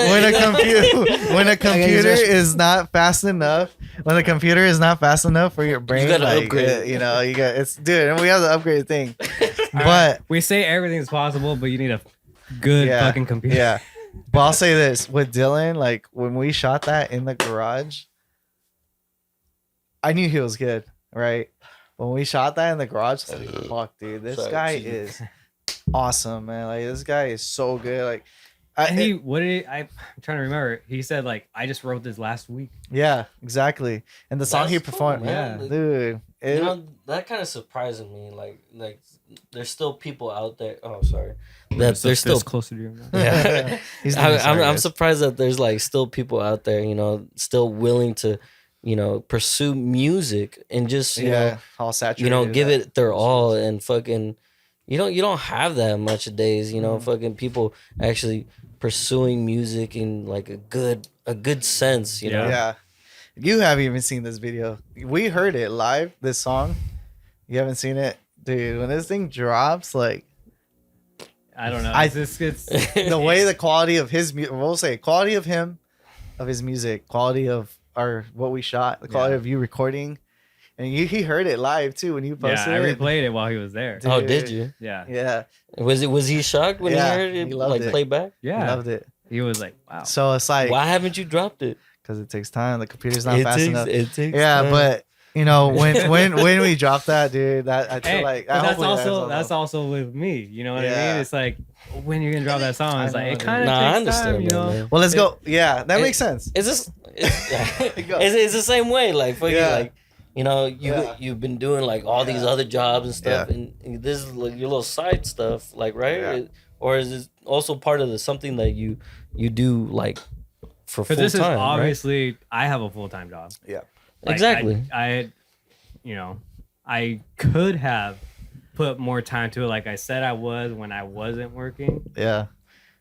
When a computer is not fast enough, when the computer is not fast enough for your brain, gotta like, upgrade. you know, you got it's dude, and we have the upgrade thing. But we say everything's possible, but you need a good fucking computer. Yeah. But I'll say this with Dylan, like when we shot that in the garage, I knew he was good, right? When we shot that in the garage, I was like, fuck, dude, this guy is awesome, man. Like this guy is so good. Like, I'm trying to remember. He said like, I just wrote this last week. Yeah, exactly. And the song he performed, cool, man. Yeah, dude, You know, that kind of surprising me. Like there's still people out there. Oh, sorry. That there's still closer to your mouth. yeah. I'm surprised that there's like still people out there, you know, still willing to, you know, pursue music and just you know, all saturated. you know, give it their all and fucking. You don't have that much days, you know, fucking people actually pursuing music in like a good sense, you know. Yeah. You haven't even seen this video. We heard it live, this song. You haven't seen it? Dude, when this thing drops, like I don't know. It's the way the quality of his music, we'll say quality of him, of his music, quality of what we shot, the quality of you recording. And he heard it live too when you posted I it. replayed it while he was there. Oh, did you? Yeah. Yeah. Was he shocked when he heard it he loved like it. play back? He Yeah. loved it. He was like, wow. So it's like, Why haven't you dropped it? because it takes time. The computer's not fast enough. It takes Yeah, time. but you know when we drop that, dude, that I feel Hey, like but hopefully that's also with me. You know what I Yeah. mean? It's like when you're gonna drop that song, it's I like know, it dude. kind of Nah, I takes understand time, you that, know. man. Well, let's go. Yeah, that makes sense. It's just Go. it's the same way. Like fucking Yeah. like you know you've been doing like all these other jobs and stuff, Yeah. and this is like your little side stuff, like right? Yeah. Or is it also part of something that you do like for full Because this is time? obviously I have a full-time job. Yeah. Like, Exactly. I you know, I could have put more time to it, like I said I was when I wasn't working, Yeah.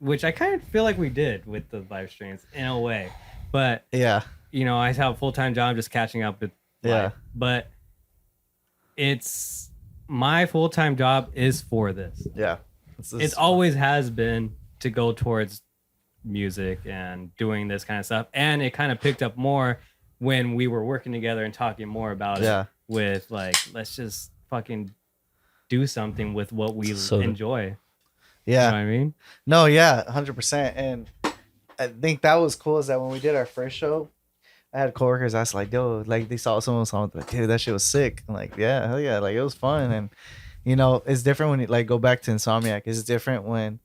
which I kind of feel like we did with the live streams in a way. But Yeah. you know, I have a full-time job, just catching up with Yeah. life. But it's my full-time job is for this. Yeah. It always has been to go towards music and doing this kind of stuff, and it kind of picked up more when we were working together and talking more about it with like, let's just fucking do something with what we enjoy. Yeah. You know what I mean? No, yeah, 100%. And I think that was cool is that when we did our first show, I had coworkers ask like, yo, like they saw someone like, dude, that shit was sick. I'm like, yeah, hell yeah, like it was fun. And you know, it's different when you like go back to Insomniac. It's different when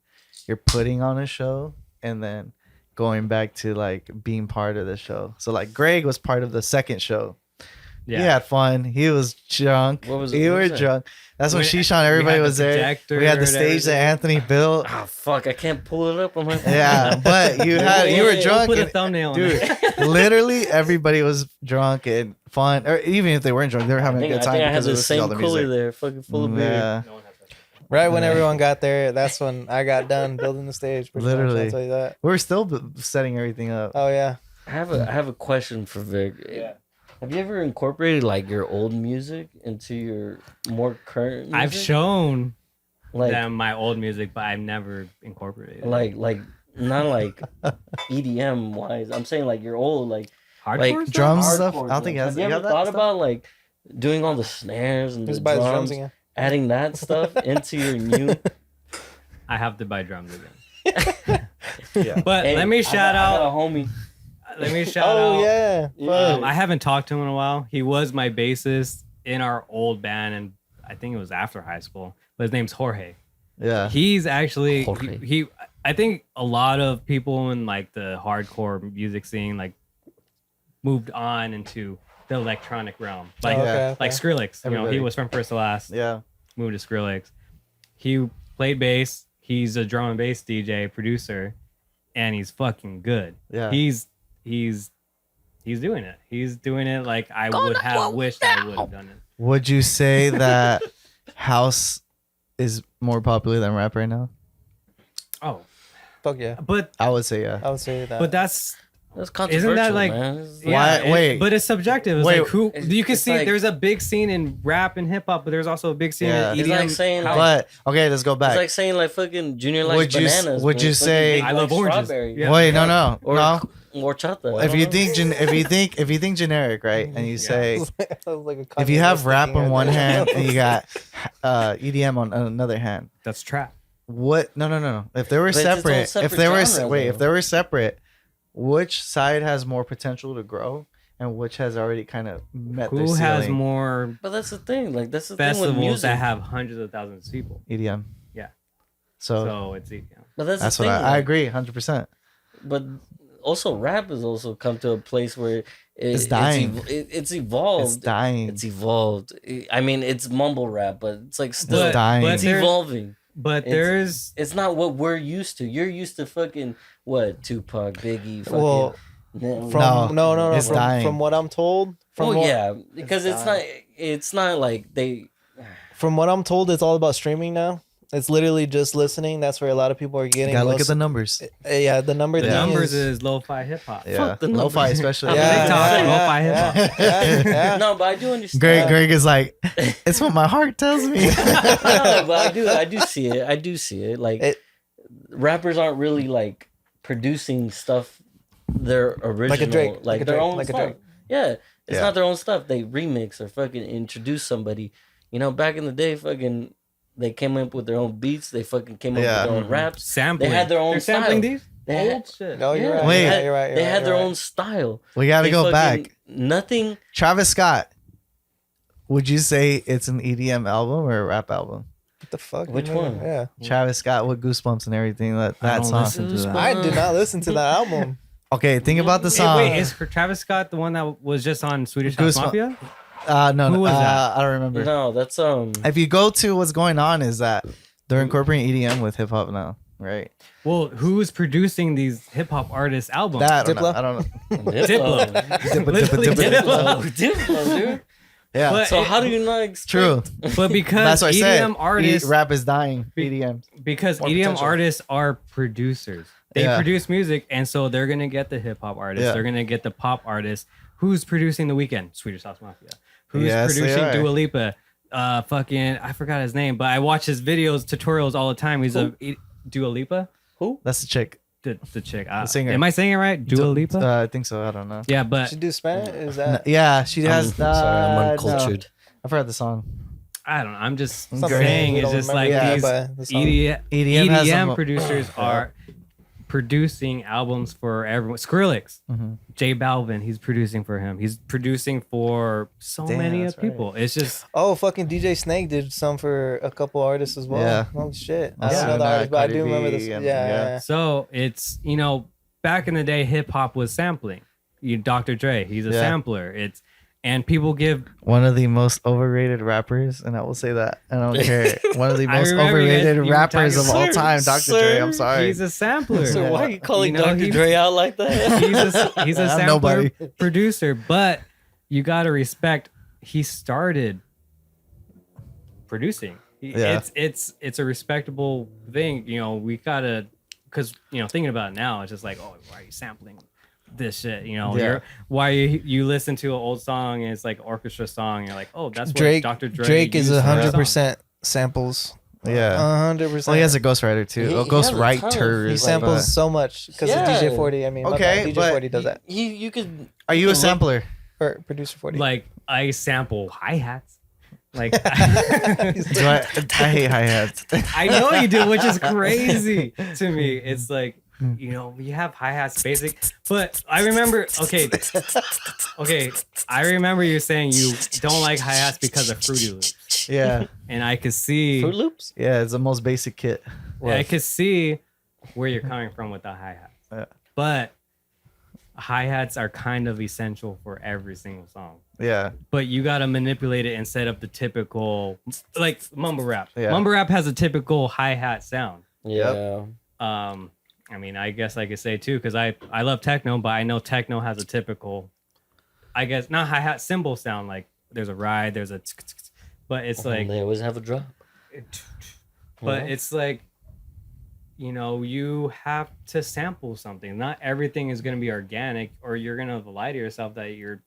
you're putting on a show and then going back to like being part of the show. So like Greg was part of the second show. Yeah. He had fun. He was drunk. What was we were that? drunk. That's when Shishan, everybody was there. We had the stage that Anthony built. Oh fuck! I can't pull it up on my phone. Yeah, but you were drunk. We'll put a and- thumbnail on dude, it. literally everybody was drunk and fun. Or even if they weren't drunk, they were having a good time I had because the of listening to all same the cooler music. there, fucking full of beer. Yeah, Right when everyone got there, that's when I got done building the stage. Pretty Literally. much, I'll tell you that. we're still setting everything up. Oh yeah. I have a question for Vic. Yeah. Have you ever incorporated like your old music into your more current music? I've shown like them my old music, but I've never incorporated it. like not like EDM wise. I'm saying like your old like Hardcore like stuff? Drums and stuff. hardcore I don't think it has. Have you you ever have that thought stuff? about like doing all the snares and Just the buy the drums drums, again. adding that stuff into your new? I have to buy drums again. Yeah. But Hey, let me shout I got out. a homie. Let me shout Oh out. yeah. Yeah. I haven't talked to him in a while. He was my bassist in our old band, and I think it was after high school. But his name's Jorge. Yeah. He's actually Jorge. he. I think a lot of people in like the hardcore music scene like moved on into the electronic realm, like Oh, yeah. like Skrillex. You know, Everybody. he was from First to Last. Yeah. Moved to Skrillex. He played bass. He's a drum and bass DJ producer, and he's fucking good. Yeah. He's doing it. He's doing it like I would have wished I would have done it. Would you say that house is more popular than rap right now? Oh, Fuck yeah. but I would say yeah. I would say that. that's That's controversial, Isn't that like man. It's Why- wait. But it's subjective. It's Wait. like who you can It's see. like- there's a big scene in rap and hip hop, but there's also a big scene Yeah. in It's EDM. like saying, like, But okay, let's go It's back. like saying like fucking Junior likes Would you s- bananas. would but you fucking say- Big I love likes oranges. strawberry. Yeah. Wait, no. Or chata. I If don't you know. think if you think generic, right, and you say Like if you have communist rap thing on right one there. hand and you got EDM on another hand, That's trap. what? No. If they were But it's its own separate, if separate they were genre, wait, though. if they were separate, which side has more potential to grow, and which has already kind of met their Who has ceiling? More. more But that's the thing. Like that's the thing with festivals music. that have hundreds of thousands of people? EDM. Yeah. So, So it's EDM. But that's that's the what thing. I like, agree, 100%. But also, rap has also come to a place where It's dying. It's evolved. It's dying. It's evolved. I mean, it's mumble rap, but it's like still It's dying. it's there- evolving. But It's- there's It's not what we're used to. You're used to fucking what Tupac, Biggie, fucking. Well, No, From no. it's dying. From what I'm told, from well, what, yeah, because it's not like they. from what I'm told, it's all about streaming now. It's literally just listening. That's where a lot of people are You getting. gotta look most- at the numbers. Yeah, the number. the Yeah. thing numbers is lo-fi hip hop. Yeah, Fuck the lo-fi numbers. especially. Yeah. TikTok, yeah, lo-fi yeah, hip-hop. yeah. No, but I do understand. Greg is like, it's what my heart tells me. No, but I do see it. I do see it. Like It- rappers aren't really like producing stuff their original, Drake, like, like a their Drake, own like a stuff. Drake. Yeah, it's Yeah. not their own stuff. They remix or fucking introduce somebody. You know, back in the day, fucking they came up with their own beats. They fucking came up Yeah. with their own raps. Sampling. They had their own They're sampling style. these They had- old shit. No, you're Yeah. right. Wait. You're right. You're right. They you're had their right. own style. We gotta They go fucking- back. Nothing. Travis Scott. Would you say it's an EDM album or a rap album? What the fuck? Which you mean? one? Yeah. Travis Scott with Goosebumps and everything. That I don't song. listen to that. I did not listen to that album. Okay, think about the song. Wait, is Travis Scott the one that was just on Swedish House Goosebumps. Mafia? No, Who was that? I don't remember. No, that's If you go to what's going on, is that they're incorporating EDM with hip hop now, right? Well, who's producing these hip hop artists' albums? That I don't know. Diplo? I don't know. Diplo. Diplo, Literally Diplo. Diplo, dude. Yeah, But So it- how do you not expect? true. But because That's what I said. EDM artists, Rap is dying. Be- EDM. because More EDM potential. artists are producers. They Yeah. produce music, and so they're gonna get the hip hop artists. Yeah. They're gonna get the pop artists. Who's producing The Weeknd? Swedish House Mafia. Who's Yes, they producing are. Dua Lipa? Fucking I forgot his name, but I watch his videos, tutorials all the time. He's Dua Lipa, That's the chick. the chick. singer. Am I saying it right? Dua Lipa. I think so. I don't know. Yeah, but Should do Spanish? Is that? Yeah, she has. Sorry, I'm no. uncultured. I forgot the song. I don't know. I'm just Something saying we it's don't just remember. like Yeah, these but the song. EDM has EDM some- producers are producing albums for everyone. Skrillex, Mhm. J Balvin, he's producing for him. He's producing for so Damn, many that's people. It's just Oh, fucking DJ Snake did some for a couple artists as well. Yeah. Holy shit. I I don't seen know the that, artist, but I Cardi do remember B this. Yeah, and- yeah. yeah. so it's back in the day, hip hop was sampling. Dr. Dre, he's a Yeah. sampler. And people give. One of the most overrated rappers, and I will say that. I don't care. One of the I most remember you guys- overrated you were rappers of talking- all time, Dr. Dre. I'm sorry. He's a sampler. So why are you calling You know, Dr. he's- Dre out like that? He's a I'm sampler nobody. producer, but you got to respect he started producing. Yeah. It's a respectable thing. We gotta, because thinking about it now, it's just like, oh, why are you sampling this shit? Yeah. Why you listen to an old song and it's like orchestra song, and you're like, oh, that's Drake. what Dr. Dre Drake is used for that 100% samples. Yeah. 100%. Well, he has a ghostwriter too. He A has a ghostwriter. ton. He Like, samples so much because Yeah. of DJ 40. I mean, my Okay, bad, DJ but 40 does that. You could. Are you a sampler? Or producer 40. like I sample hi-hats. Like Do I hate hi hats. I know you do, which is crazy to me. It's like, you have hi-hats basic, but I remember, okay, I remember you saying you don't like hi-hats because of Fruity Loops. Yeah. And I could see, Fruit Loops? Yeah, it's the most basic kit. I could see where you're coming from with the hi-hats. Yeah. But hi-hats are kind of essential for every single song. Yeah. But you got to manipulate it instead of the typical, like mumble rap. Yeah. Mumble rap has a typical hi-hat sound. Yeah. I mean, I guess I could say too, because I love techno, but I know techno has a typical, I guess, not hi-hat cymbal sound. Like there's a ride, there's a, but it's like, They always have a drop. but it's like, you know, you have to sample something. Not everything is going to be organic, or you're going to lie to yourself that you're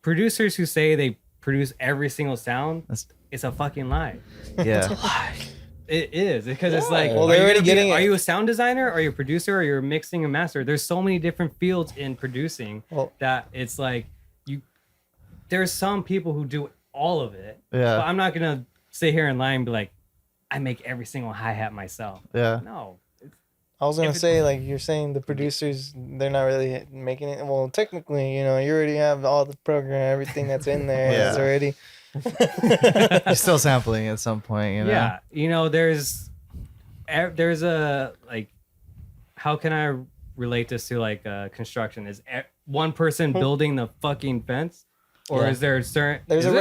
producers who say they produce every single sound. It's a fucking lie. Yeah. It is, because it's like, well, they're already getting. Are you a sound designer? Are you a producer? Or you're mixing and master? There's so many different fields in producing that it's like there's some people who do all of it. Yeah. But I'm not gonna sit here and lie and be like, I make every single hi-hat myself. Yeah. No. I was gonna say, like, you're saying the producers, they're not really making it. Well, technically, you know, you already have all the program, everything that's in there. Yeah. It's already. You're still sampling at some point, you know. Yeah, you know, there's a, like, how can I relate this to like construction? Is one person building the fucking fence? Or is there a certain? There's one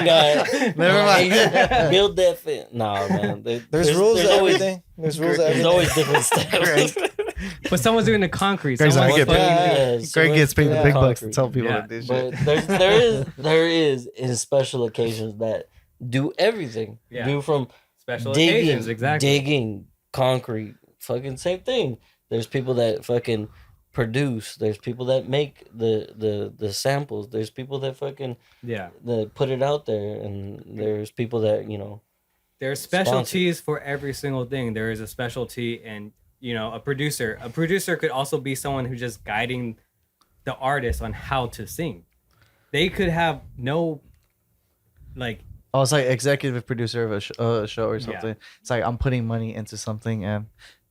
guy. Never mind. Build that fence. No, man. There's rules to everything. There's rules. There's always different steps. But someone's doing the concrete. Greg Gets paid the big bucks to concrete. tell people to do shit. But there is in special occasions that do everything. Yeah. Do from Special digging, occasions, exactly. digging, concrete, fucking same thing. There's people that fucking produce. There's people that make the samples. There's people that fucking that put it out there, and there's people that, you know. There's specialties for every single thing. There is a specialty, and you know, a producer. A producer could also be someone who's just guiding the artist on how to sing. They could have no, like. Oh, it's like executive producer of a show or something. Yeah. It's like I'm putting money into something, and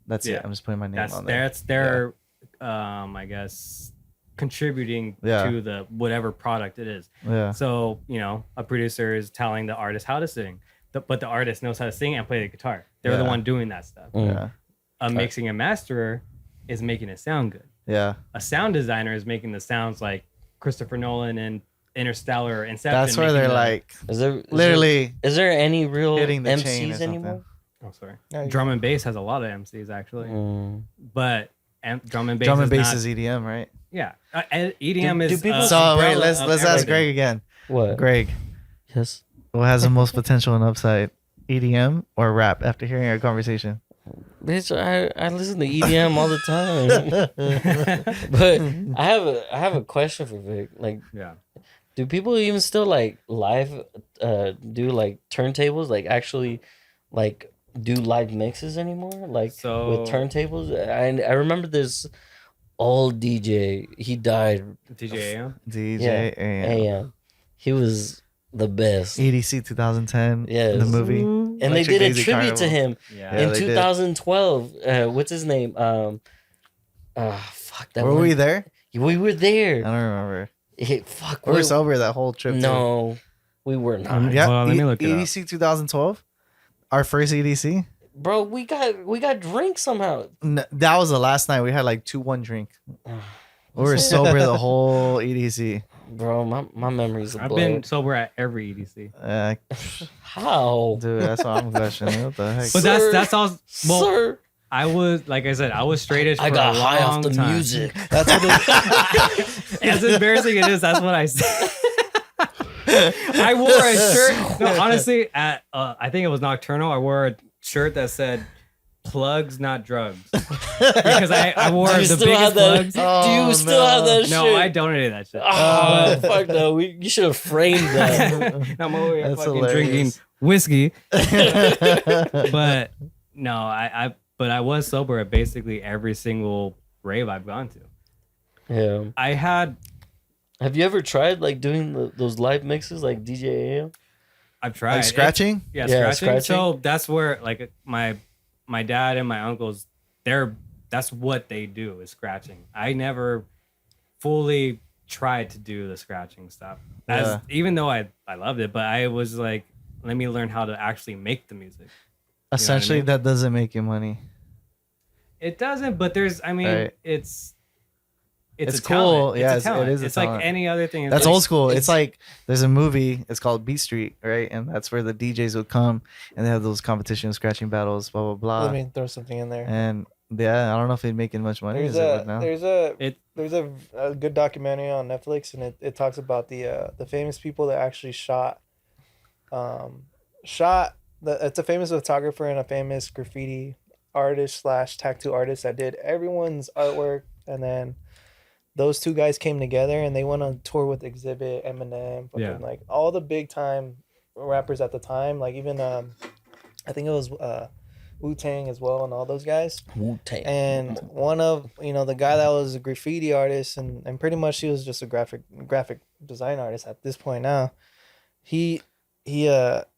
that's it. I'm just putting my name on there. That's their, I guess, contributing to the whatever product it is. Yeah. So, you know, a producer is telling the artist how to sing, but the artist knows how to sing and play the guitar. They're the one doing that stuff. Yeah. A mixing and masterer is making it sound good. Yeah. A sound designer is making the sounds like Christopher Nolan and Interstellar, Inception. That's where they're like, is there any real MCs anymore? Oh, sorry. Drum and bass has a lot of MCs actually, but drum and bass. Drum and bass is EDM, right? Yeah, EDM is. So wait, let's ask Greg again. What? Greg. Yes. What has the most potential and upside, EDM or rap? After hearing our conversation. Bitch, I listen to EDM all the time. But I have a question for Vic. Like, do people even still like live do like turntables, like actually like do live mixes anymore, like with turntables? I remember this old DJ, he died. DJ AM. He was the best. EDC 2010, the movie. And they did a tribute to him in 2012. What's his name? Fuck that. Were we there? We were there. I don't remember. We were sober that whole trip. No, we were not. Yeah, let me look it EDC 2012, our first EDC. Bro, we got drinks somehow. No, that was the last night. We had like 1 drink. We were sober the whole EDC. Bro, my memories are I've been sober at every EDC. How? Dude, that's what I'm questioning. What the heck? But that's all. Well, sir. I was, like I said, I was straight edge for I got a high long off the time. music. That's what it As embarrassing it is, that's what I said. I wore a shirt. No, honestly, at I think it was Nocturnal. I wore a shirt that said "Plugs, not drugs," because I wore the biggest plugs. Do you still have that shit? No, I donated that shit. Oh, fuck no. You should have framed that. I'm over here That's fucking hilarious. drinking whiskey. But no, I was sober at basically every single rave I've gone to. Yeah. I had. Have you ever tried like doing those live mixes like DJ AM? I've tried. like scratching. Scratching. So that's where like my dad and my uncles, that's what they do is scratching. I never fully tried to do the scratching stuff. Even though I loved it, but I was like, let me learn how to actually make the music. Essentially, you know what I mean? that doesn't make you money. It doesn't, but there's, I mean, right. It's a cool. Talent. Yeah, it's a talent. it is. It's like any other thing. That's like, old school. It's like there's a movie. It's called Beat Street, right? And that's where the DJs would come and they have those competition scratching battles, blah blah blah. Let me throw something in there. And I don't know if they're making much money. There's a good documentary on Netflix, and it talks about the famous people that actually shot it's a famous photographer and a famous graffiti artist / tattoo artist that did everyone's artwork, and then those two guys came together and they went on tour with Exhibit, Eminem, like all the big time rappers at the time, like even I think it was Wu-Tang as well, and all those guys. Wu-Tang. And one of the guy that was a graffiti artist and pretty much he was just a graphic design artist at this point now. He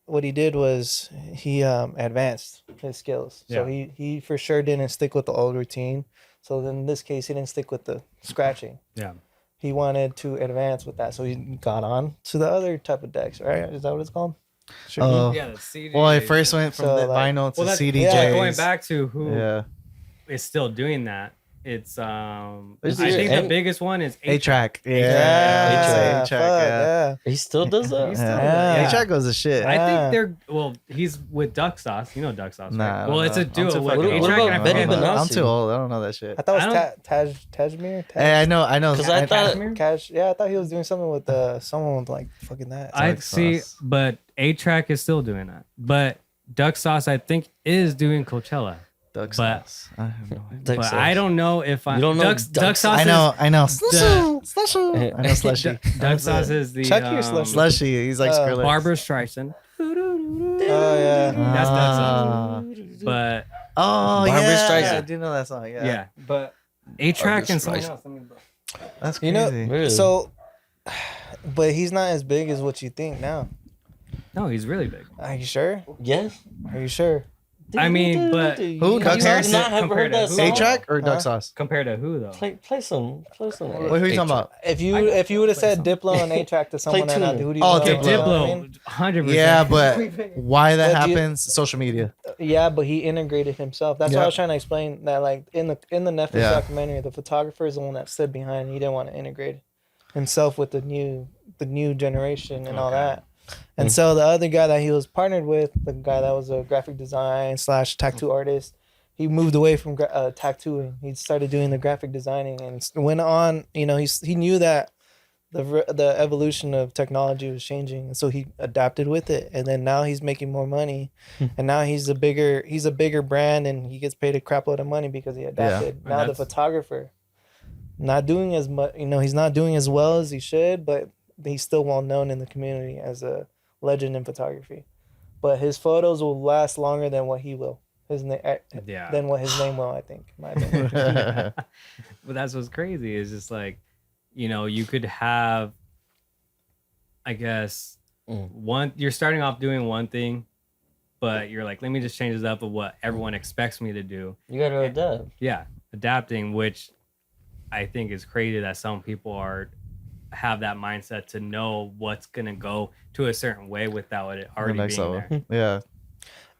what he did was he advanced his skills. So he for sure didn't stick with the old routine. So in this case, he didn't stick with the scratching. Yeah. He wanted to advance with that, so he got on to the other type of decks, right? Is that what it's called? Oh, yeah, the CD. Well, it first went from the vinyl to CDJs. Yeah, going back to who is still doing that. It's I think the biggest one is A-Track. A-Track. Yeah. He still does that. A-Track goes to shit. I think he's with Duck Sauce. You know Duck Sauce, right? Well, it's a duo with what A-Track about and Benny I'm too old. I don't know that shit. I thought it was Tajmir. Hey, I know. Because I thought I thought he was doing something with someone with like fucking that. I see, but A-Track is still doing that. But Duck Sauce, I think, is doing Coachella. Duck Sauce. I have no idea. But I don't know if I. You don't know Duck Sauce. I know. I know Slushy. Duck Sauce is the Chucky or Slushy? Slushy. He's like Skrillex. Barbara Streisand. Oh yeah, that's Duck Sauce. But Barbara Streisand. I do know that song. yeah. But A-Track and something else. That's crazy. Really? So, but he's not as big as what you think now. No, he's really big. Are you sure? Yes. Are you sure? I mean, but who? Duck Sauce? not have heard that song? A-Track or Duck Sauce? Compared to who though? Play some. Wait, who are you talking about? If you would have said Diplo and A-Track to someone, Play who do you Oh, know? Diplo. You know what I mean? 100%. Yeah, but why that But happens? Social media. Yeah, but he integrated himself. That's what I was trying to explain. That like in the Netflix documentary, the photographer is the one that stood behind. He didn't want to integrate himself with the new generation and all that. And so the other guy that he was partnered with, the guy that was a graphic design / tattoo artist, he moved away from tattooing. He started doing the graphic designing and went on. You know, he knew that the evolution of technology was changing, and so he adapted with it. And then now he's making more money, and now he's a bigger brand, and he gets paid a crap load of money because he adapted. Yeah. Now the photographer, not doing as much. You know, he's not doing as well as he should, but he's still well known in the community as a legend in photography. But his photos will last longer than what he will. Than what his name will, I think. In my opinion. But that's what's crazy is just like, you know, you could have, I guess, you're starting off doing one thing, but you're like, let me just change this up of what everyone expects me to do. You gotta adapt. Yeah, adapting, which I think is crazy that some people have that mindset to know what's gonna go to a certain way without it already being there. Yeah,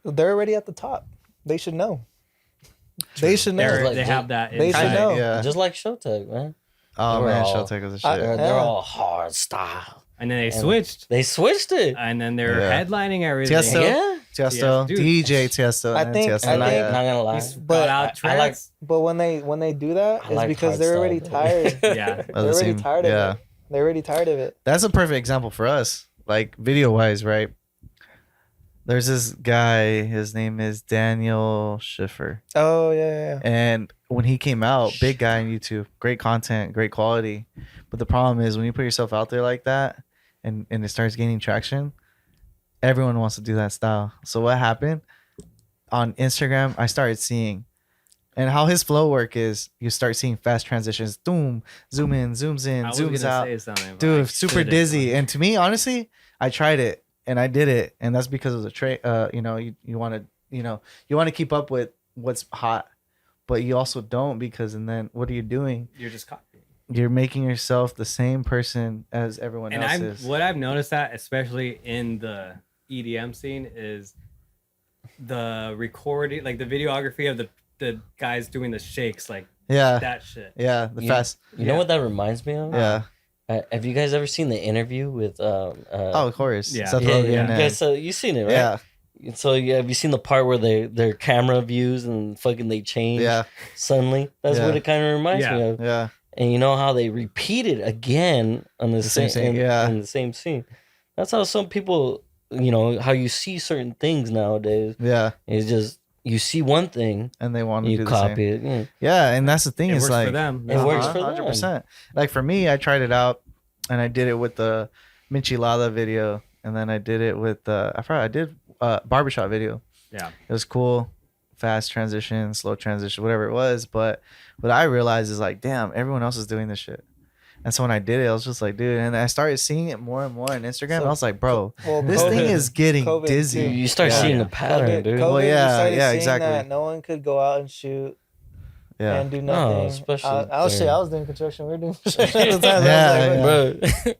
they're already at the top. They should know. True. They should know. They have that. They should know. Yeah. Just like Showtech, man. Oh man, Showtech was a shit. They're all hard style. And then they switched. They switched it. And then they're headlining everything. Tiesto, DJ Tiesto. I think not gonna lie. But when they do that, it's because they're already tired. Yeah, they're already tired of it. They're already tired of it. That's a perfect example for us, like video wise, right? There's this guy. His name is Daniel Schiffer. Oh yeah. And when he came out, big guy on YouTube, great content, great quality. But the problem is when you put yourself out there like that, and it starts gaining traction, everyone wants to do that style. So what happened on Instagram? I started seeing, and how his flow work is, you start seeing fast transitions. Boom, zoom in, zooms in, zooms out. Dude, super dizzy. And to me, honestly, I tried it and I did it, and that's because of the you know, you want to keep up with what's hot, but you also don't, because and then what are you doing? You're just copying. You're making yourself the same person as everyone else is. What I've noticed that, especially in the EDM scene, is the recording, like the videography of the guys doing the shakes, like that shit. Yeah, fast. You know what that reminds me of? Yeah. Have you guys ever seen the interview with oh, of course. Yeah. Seth Rogen. Yeah. So you've seen it, right? Yeah. So have you seen the part where their camera views and fucking they change suddenly? That's what it kind of reminds me of. Yeah. And you know how they repeat it again on the same scene. Yeah. In the same scene. That's how some people you know how you see certain things nowadays. Yeah, It's just you see one thing and they want to and do you the same. copy it. Yeah. Yeah, and that's the thing. It Is works like for them. It works for 100%. Like for me, I tried it out, and I did it with the Michilada video, and then I did it with I did barbershop video. Yeah. It was cool, fast transition, slow transition, whatever it was. But what I realized is like, damn, everyone else is doing this shit. And so when I did it, I was just like, dude, and I started seeing it more and more on Instagram. So- I was like, bro, Well, this thing is getting COVID dizzy. too. You start Yeah. seeing a pattern, dude. Well, yeah, you started yeah, seeing exactly. That no one could go out and shoot Yeah. and do No, nothing. especially I was during- I was doing construction. We were doing construction at the time. Yeah, I was like, Bro,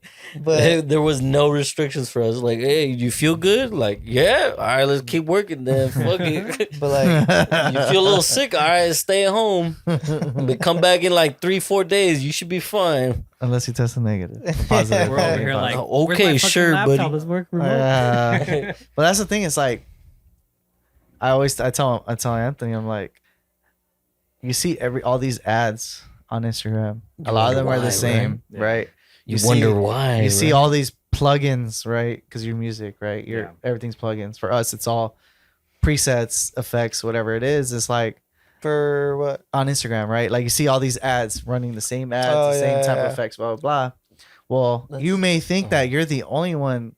But there was no restrictions for us. Like, hey, you feel good? Like, yeah. All right, let's keep working then. Fuck it. but like You feel a little sick? All right, stay at home. But come back in like 3-4 days. You should be fine. Unless you test negative. Positive. We're over here like, Oh, where's okay, my fucking sure, laptop? buddy. Let's work remote. Yeah. But that's the thing. It's like, I tell Anthony, I'm like, you see all these ads on Instagram. A lot of them are Why, the same, right? right? You wonder why. You see right? all these plugins, right? Because your music, right? Yeah. Everything's plugins. For us, it's all presets, effects, whatever it is. It's like for what? on Instagram, right? Like you see all these ads running the same ads, Oh, the same yeah, type yeah. of effects, blah blah blah. Well, That's- you may think that you're the only one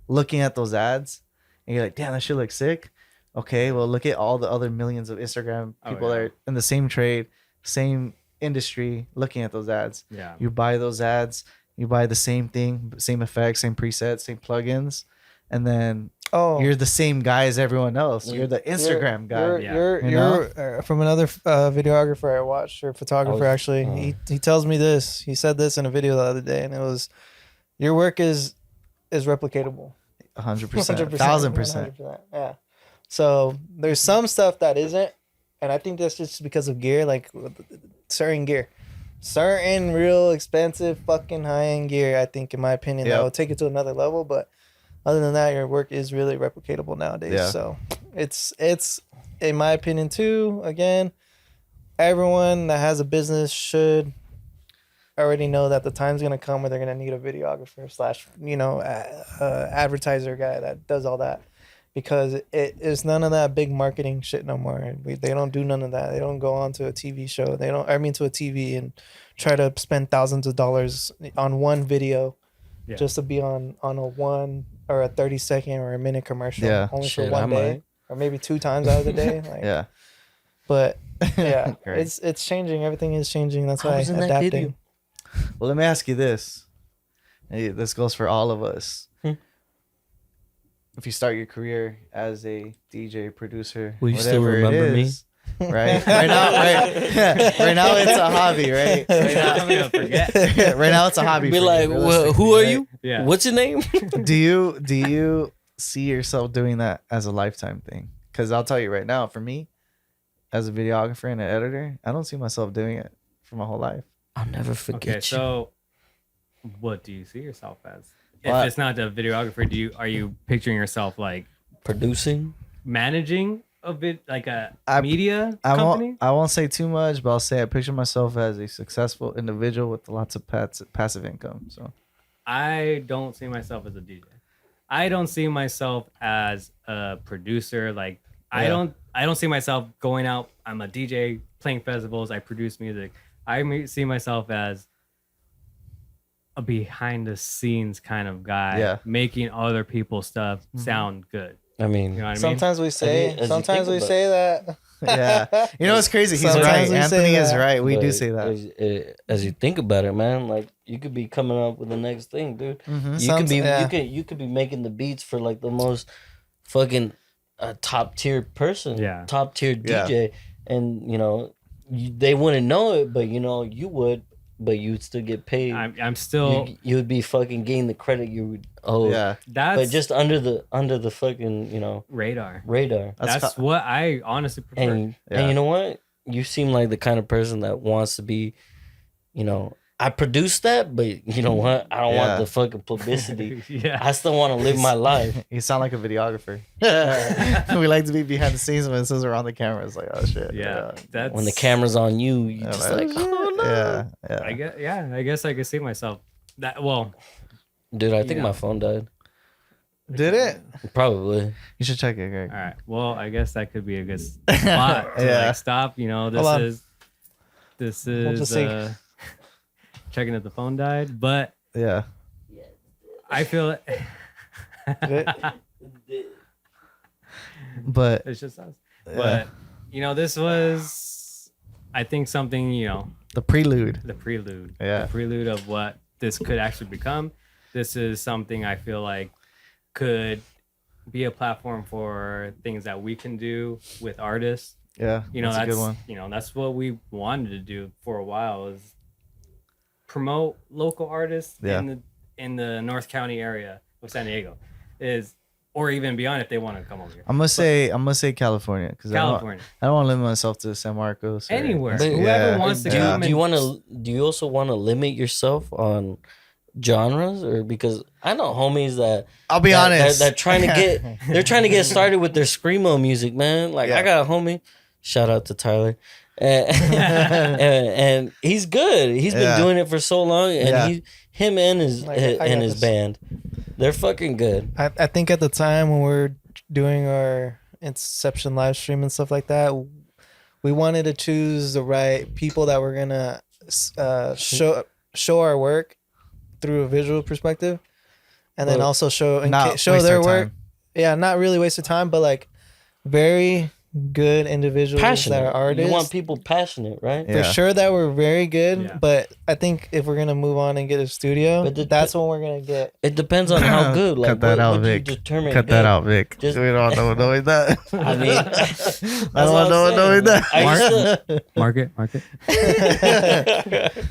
looking at those ads, and you're like, "Damn, that shit looks sick." Okay, well, look at all the other millions of Instagram Oh, people yeah. that are in the same trade, same industry, looking at those ads. Yeah. You buy those ads, you buy the same thing, same effects, same presets, same plugins, and then Oh, you're the same guy as everyone else. You're the Instagram guy. You're, Yeah. you're, You you're from another videographer I watched, or photographer I was- actually. He tells me this. He said this in a video the other day, and it was, your work is replicatable. 100%, 100%, 1000%. 100%. Yeah. So there's some stuff that isn't, and I think that's just because of gear, like certain gear. Certain real expensive fucking high end gear, I think, in my opinion, that Yep. will take it to another level. But other than that, your work is really replicatable nowadays. Yeah. So it's in my opinion too. Again, everyone that has a business should already know that the time's gonna come where they're gonna need a videographer / advertiser guy that does all that. Because it is none of that big marketing shit no more. They don't do none of that. They don't go on to a TV show. To a TV and try to spend thousands of dollars on one video Yeah. just to be on a 1 or a 30-second or a minute commercial. Yeah. Only Shit, for one I day. might. Or maybe 2 times out of the day. Like, Yeah. But yeah, Great. it's changing. Everything is changing. That's I why was in that adapting. video. Well, let me ask you this. Hey, this goes for all of us. If you start your career as a DJ, producer, Will you still whatever remember it me? is, right? Right now it's a hobby, right? I'm gonna forget. Right now it's a hobby. Be for like, you, well, who are realistically, you? Yeah. What's your name? right? Do you see yourself doing that as a lifetime thing? Because I'll tell you right now, for me, as a videographer and an editor, I don't see myself doing it for my whole life. I'll never forget Okay, you. so what do you see yourself as? If Well, it's not the videographer, are you picturing yourself like Producing. managing a bit like a I- media I company? won't say too much, but I'll say I picture myself as a successful individual with lots of passive income. So I don't see myself as a DJ. I don't see myself as a producer. Like Yeah. I don't see myself going out. I'm a DJ playing festivals. I produce music. See myself as a behind the scenes kind of guy, Yeah. making other people's stuff sound good. I mean, You know what I mean? Sometimes we say, as you sometimes think we about- say that. yeah, you know what's crazy? He's Sometimes right. we say Anthony is that. right. We do but say that. as you think about it, man, like you could be coming up with the next thing, dude. Mhm. You could be yeah. you could be making the beats for like the most fucking top tier person, Yeah. top tier Yeah. DJ, and they wouldn't know it, but you would, but you'd still get paid. I'm still. You would be fucking getting the credit you would owe. Yeah, That's But just under the fucking radar. radar. That's what I honestly prefer. And Yeah. you know what? You seem like the kind of person that wants to be, I produced that, but you know what? I don't Yeah. want the fucking publicity. Yeah. I still want to live my life. you sound like a videographer. We like to be behind the scenes when since we're on the camera. It's like, oh shit. Yeah. That's When the camera's on you, you Yeah, just man. like, oh no. Yeah, I guess I could see myself. Dude, Dude, I think Yeah. my phone died. Did it? Probably. You should check it, Greg. All right. Well, I guess that could be a good spot to Yeah. like stop. You know, this is checking if the phone died, but Yeah. I feel it. But It's just us. yeah. But you know, this was, I think, something, you know, the prelude. the prelude. Yeah. The prelude of what this could actually become. This is something I feel like could be a platform for things that we can do with artists. Yeah. You know, that's a good one. you know, that's what we wanted to do for a while, is promote local artists Yeah. in the North County area of San Diego, or even beyond if they want to come over here. I'm gonna say California because California, I don't want to limit myself to San Marcos. anywhere, But- whoever Yeah. wants to Do come. you also want to limit yourself on genres, or because I know homies that I'll be honest. they're trying to get started with their screamo music, man. Like Yeah. I got a homie, shout out to Tyler, and he's good. He's been Yeah. doing it for so long, and Yeah. him and his Like, I got his this. band, they're fucking good. I think at the time when we were doing our Inception live stream and stuff like that, we wanted to choose the right people that were gonna show our work through a visual perspective, and then Well, also show Not show waste their our work. time. Yeah, not really waste of time, but like very good individuals Passionate. that are artists. You want people passionate, right? Yeah. For sure that we're very good, Yeah. but I think if we're gonna move on and get a studio, But that's when we're gonna get. It depends on how good. Like Cut that out, what do you Vic. determine Cut good? that out, Vic. Just- we don't know knowing that. I mean, I don't want no one knowing that. Market.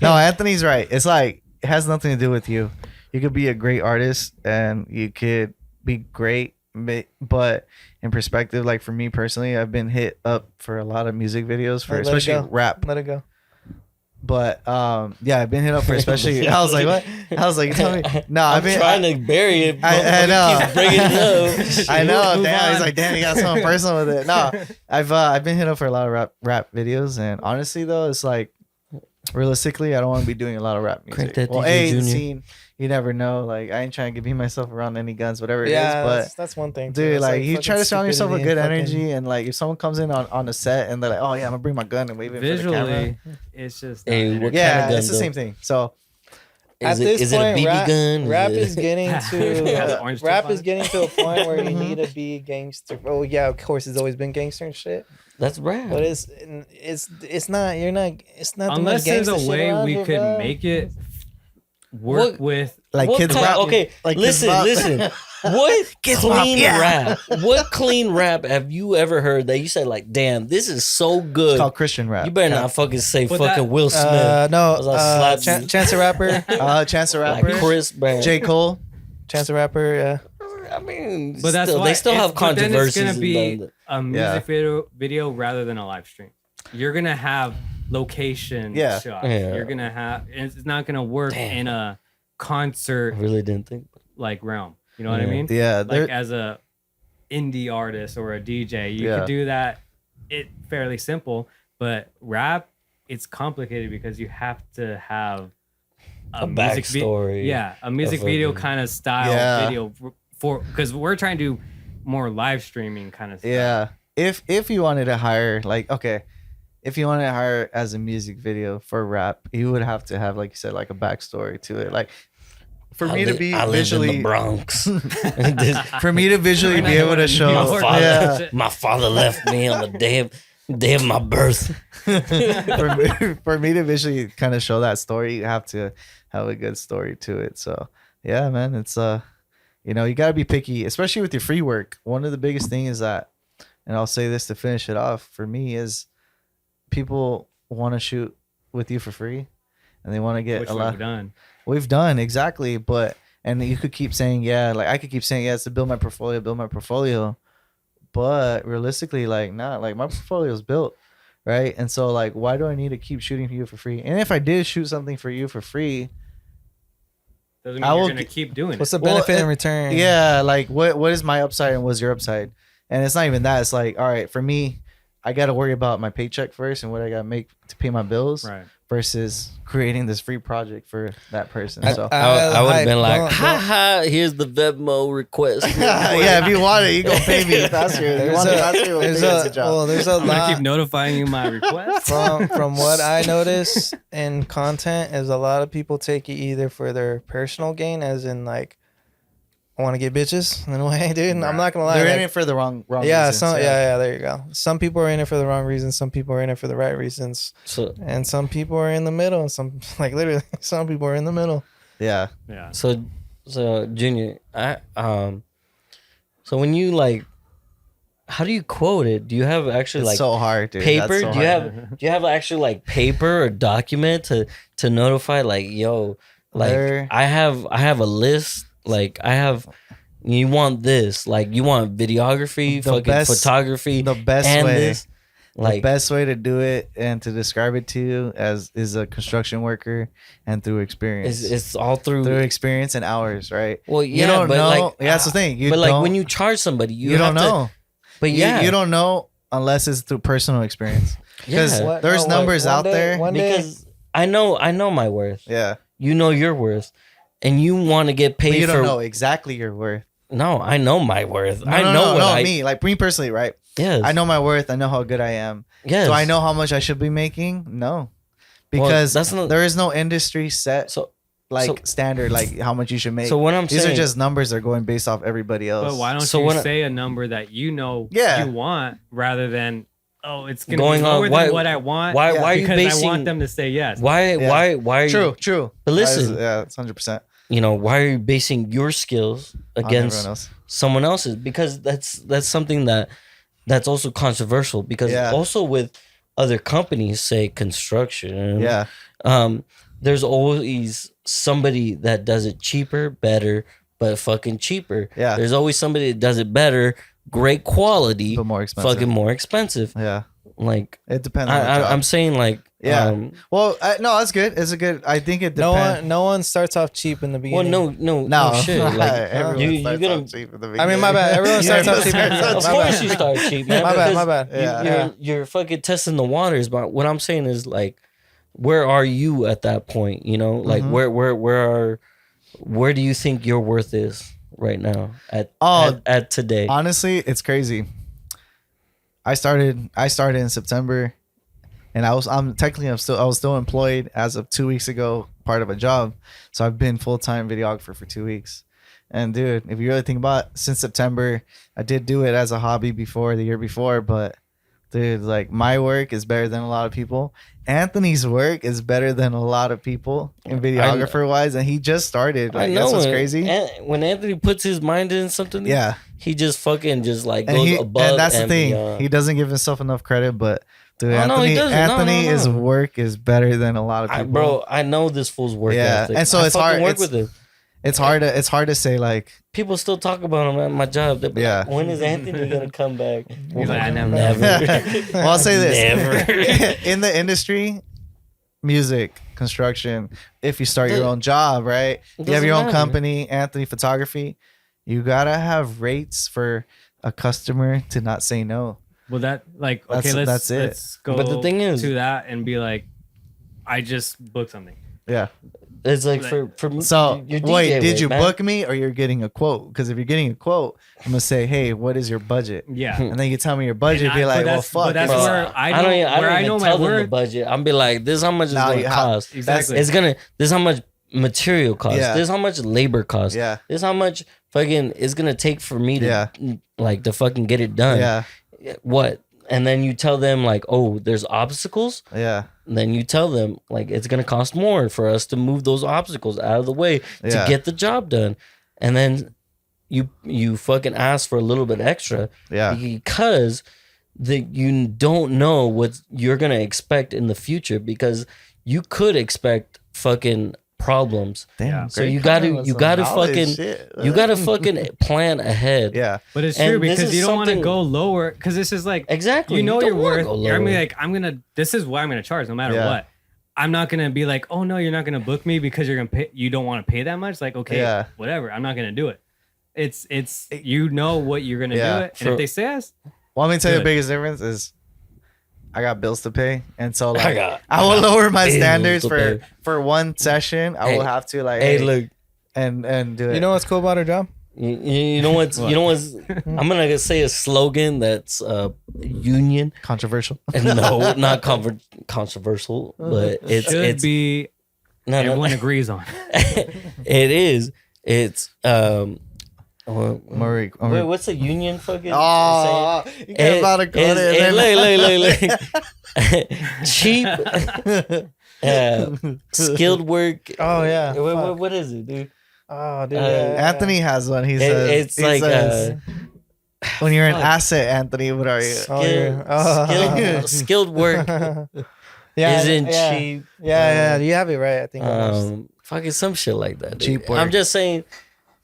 No, Anthony's right. It's like it has nothing to do with you. You could be a great artist and you could be great, but in perspective, like for me personally, I've been hit up for a lot of music videos for Let it especially go. rap. Let it go. But yeah, I've been hit up for especially. I was like, what? I was like, tell me. No, I'm I've been trying to bury it. I know. Keep bringing it up. I know. Move Damn, he's on. like, damn, you got something personal with it. No, I've been hit up for a lot of rap videos, and honestly though, it's like realistically, I don't want to be doing a lot of rap music. Crank that Well, DJ the Junior. scene, you never know. Like, I ain't trying to be myself around any guns, whatever it Yeah, is. But that's one thing. too. dude, It's like you fucking try to surround yourself with stupidity good and fucking- energy, and like if someone comes in on a set and they're like, oh yeah, I'm gonna bring my gun and wave it for the camera. Visually, it's just Hey, not what entertaining. kind Yeah, of gun it's the though? same thing. So At this is it a point, BB rap, gun? rap Is is it- getting Has to orange rap tip on is it? getting to a point where you need to be gangster. Oh yeah, of course, it's always been gangster and shit. That's rap. But it's not. You're not. It's not. Unless the most there's a gangster shit way around we here, could bro. make it work What- with like What kids type- rap. Okay, like Kids listen, Bop. listen. What Kids Bop, clean yeah. rap? What clean rap have you ever heard that you said like, damn, this is so It's good? called Christian rap. You better not fucking say But fucking that- Will Smith. No, Cause I'll slap you. Chance the Rapper. Chance the like Rapper, Chris Brown. J. Cole. Chance the Rapper. Yeah. I mean, But that's still, why they still have but then controversies. It's gonna be about it. a music video rather than a live stream. You're gonna have location Yeah. shots. Yeah. You're gonna have. It's not gonna work Damn. in a I concert really didn't think. like realm. You know what I Yeah. mean? Yeah, Like they're- as a indie artist or a DJ, you Yeah. could do that. It fairly simple, but rap, it's complicated because you have to have A music backstory. yeah, a music of video fucking- kind of style Yeah. video for because we're trying to do more live streaming kind of stuff. Yeah. If you wanted to hire, like, okay, if you wanted to hire as a music video for rap, you would have to have, like you said, like a backstory to it. Like for me to be I live in the visually, Bronx. for me to visually be able to show, my father, yeah, my father left me on the day of my birth. for me to visually kind of show that story, you have to have a good story to it. So yeah, man, it's you know, you gotta be picky, especially with your free work. One of the biggest things is that, and I'll say this to finish it off, for me is people want to shoot with you for free, and they want to get Which a we've lot. done. We've done exactly, but and you could keep saying yeah, like I could keep saying yeah, it's to build my portfolio, but realistically, like not like my portfolio is built, right? And so like, why do I need to keep shooting for you for free? And if I did shoot something for you for free, Doesn't mean I you're will gonna keep doing What's it. the benefit Well, in return? yeah, like what is my upside and what's your upside? And it's not even that. It's like, all right, for me, I got to worry about my paycheck first and what I got to make to pay my bills. Right. versus creating this free project for that person. So I would have been like, ha, here's the Venmo request. yeah, if you want it, you go pay me faster. There's a I'm gonna lot keep notifying you my request. from what I notice in content is a lot of people take it either for their personal gain, as in like, I want to get bitches in a way, dude. I'm not gonna lie. They're like, in it for the wrong yeah, reasons. there you go. Some people are in it for the wrong reasons. Some people are in it for the right reasons. And some people are in the middle. And some, like literally, some people are in the middle. Yeah. Yeah. So Junior, so when you like, how do you quote it? Do you have actually It's like so hard, dude. paper? So Do you hard. have actually like paper or document to notify like, yo, like I have a list. Like you want this, like you want videography, photography, the best and way. this. Like the best way to do it and to describe it to you is a construction worker and through experience. it's all through experience and hours, right? Well, yeah, you don't but know. like, that's the thing. But like when you charge somebody, you don't know. But yeah, you don't know unless it's through personal experience. Because Yeah. there's numbers out there. Because I know my worth. Yeah. You know your worth, and you want to get paid But you for. don't know exactly your worth. No, I know my worth. No, I know what me. Like me personally, right? Yes. I know my worth. I know how good I am. Yes. Do I know how much I should be making? No. Because that's not, there is no industry set so standard, like how much you should make. So what I'm These saying, are just numbers that are going based off everybody else. But why don't So you when say a number that you know Yeah. you want rather than, oh, it's gonna Going be on, lower why- than what I want? why are you because basing? I want them to say yes. Why are you? True. But listen, yeah, it's 100%. you know, why are you basing your skills On everyone against else. someone else's? Because that's something that's also controversial. Because Yeah. also with other companies, say construction, Yeah. there's always somebody that does it cheaper, better, but fucking cheaper. Yeah. There's always somebody that does it better, great quality, But more expensive. fucking more expensive. Yeah. Like It depends on the job. I'm saying, like, Yeah. Well, no, that's good. It's a good. I think it depends. No one starts off cheap in the well, beginning. no shit. Like, Everyone you starts gonna. off cheap at the I mean, my bad. Everyone starts off cheap. Of My course, bad. you start cheap, man. My bad. because My bad. Yeah. You're fucking testing the waters. But what I'm saying is, like, where are you at that point? You know, like where do you think your worth is right now at today? Honestly, it's crazy. I started in September, and I was still employed as of 2 weeks ago, part of a job. So I've been full-time videographer for 2 weeks. And dude, if you really think about it, since September, I did do it as a hobby the year before, but dude, like my work is better than a lot of people. Anthony's work is better than a lot of people in videographer wise, and he just started. Like, that's what's crazy. When Anthony puts his mind in something, Yeah. he just fucking just like And goes above. and that's the thing. beyond. He doesn't give himself enough credit, but dude, Oh, no, he doesn't. Anthony, No. his work is better than a lot of people. Bro, I know this fool's work Yeah, ethic. and so I it's fucking hard- Work it's- with him. It's hard to say like, People still talk about him at my job. They're Yeah. like, when is Anthony gonna come back? He's like, I never. well, I'll say this. Never. In the industry, music, construction, if you start your own job, right? You have your own matter. company, Anthony Photography, you gotta have rates for a customer to not say no. Well, that like okay, That's it. let's go. But the thing is- to that and be like, I just booked something. Yeah. It's like for me. So you're wait, DJ did work, you man. book me or you're getting a quote? Because if you're getting a quote, I'm gonna say, hey, what is your budget? Yeah. And then you tell me your budget, And be I- like, but well, that's- fuck. but that's bro. where I know, don't where I even know my tell them the worth. budget. I'm be like, this is how much it's Now gonna you have- cost. Exactly. This is how much material costs. Yeah. This is how much labor costs. Yeah. This is how much fucking it's gonna take for me to Yeah. like to fucking get it done. Yeah. What? And then you tell them like, oh, there's obstacles. Yeah. Then you tell them like it's gonna cost more for us to move those obstacles out of the way to Yeah. get the job done. And then you fucking ask for a little bit extra Yeah. because you don't know what you're gonna expect in the future, because you could expect fucking problems. Damn. So great you comment gotta with you some gotta knowledge fucking shit. you gotta fucking plan ahead. Yeah. But it's And true this because is you don't want to something- go lower because this is like Exactly. you know don't your wanna worth. go You're gonna be lower. like, this is what I'm gonna charge no matter Yeah. what. I'm not gonna be like, oh no, you're not gonna book me because you're gonna pay. You don't want to pay that much. Like, okay, Yeah. whatever. I'm not gonna do it. It's you know what you're gonna Yeah. do it, and if they say yes, Well, let me tell you the Good. biggest difference is I got bills to pay, and so I like I will lower my bills standards to pay. for one session. I will have to like Hey, look. and do it. You know what's cool about our job? You know what's I'm gonna say a slogan that's union. Controversial. And no, not controversial, but it's be no, everyone agrees on. It is. It's Murray. wait, what's the union fucking Oh, saying? you get about to cut it. Look. Cheap, skilled work. Oh yeah. What is it, dude? Oh dude. Anthony has one. He says It's he like says, when you're an asset, Anthony, what are you? Skilled work isn't cheap. Yeah, you have it right. I think. Fucking some shit like that. Dude. Cheap work. I'm just saying.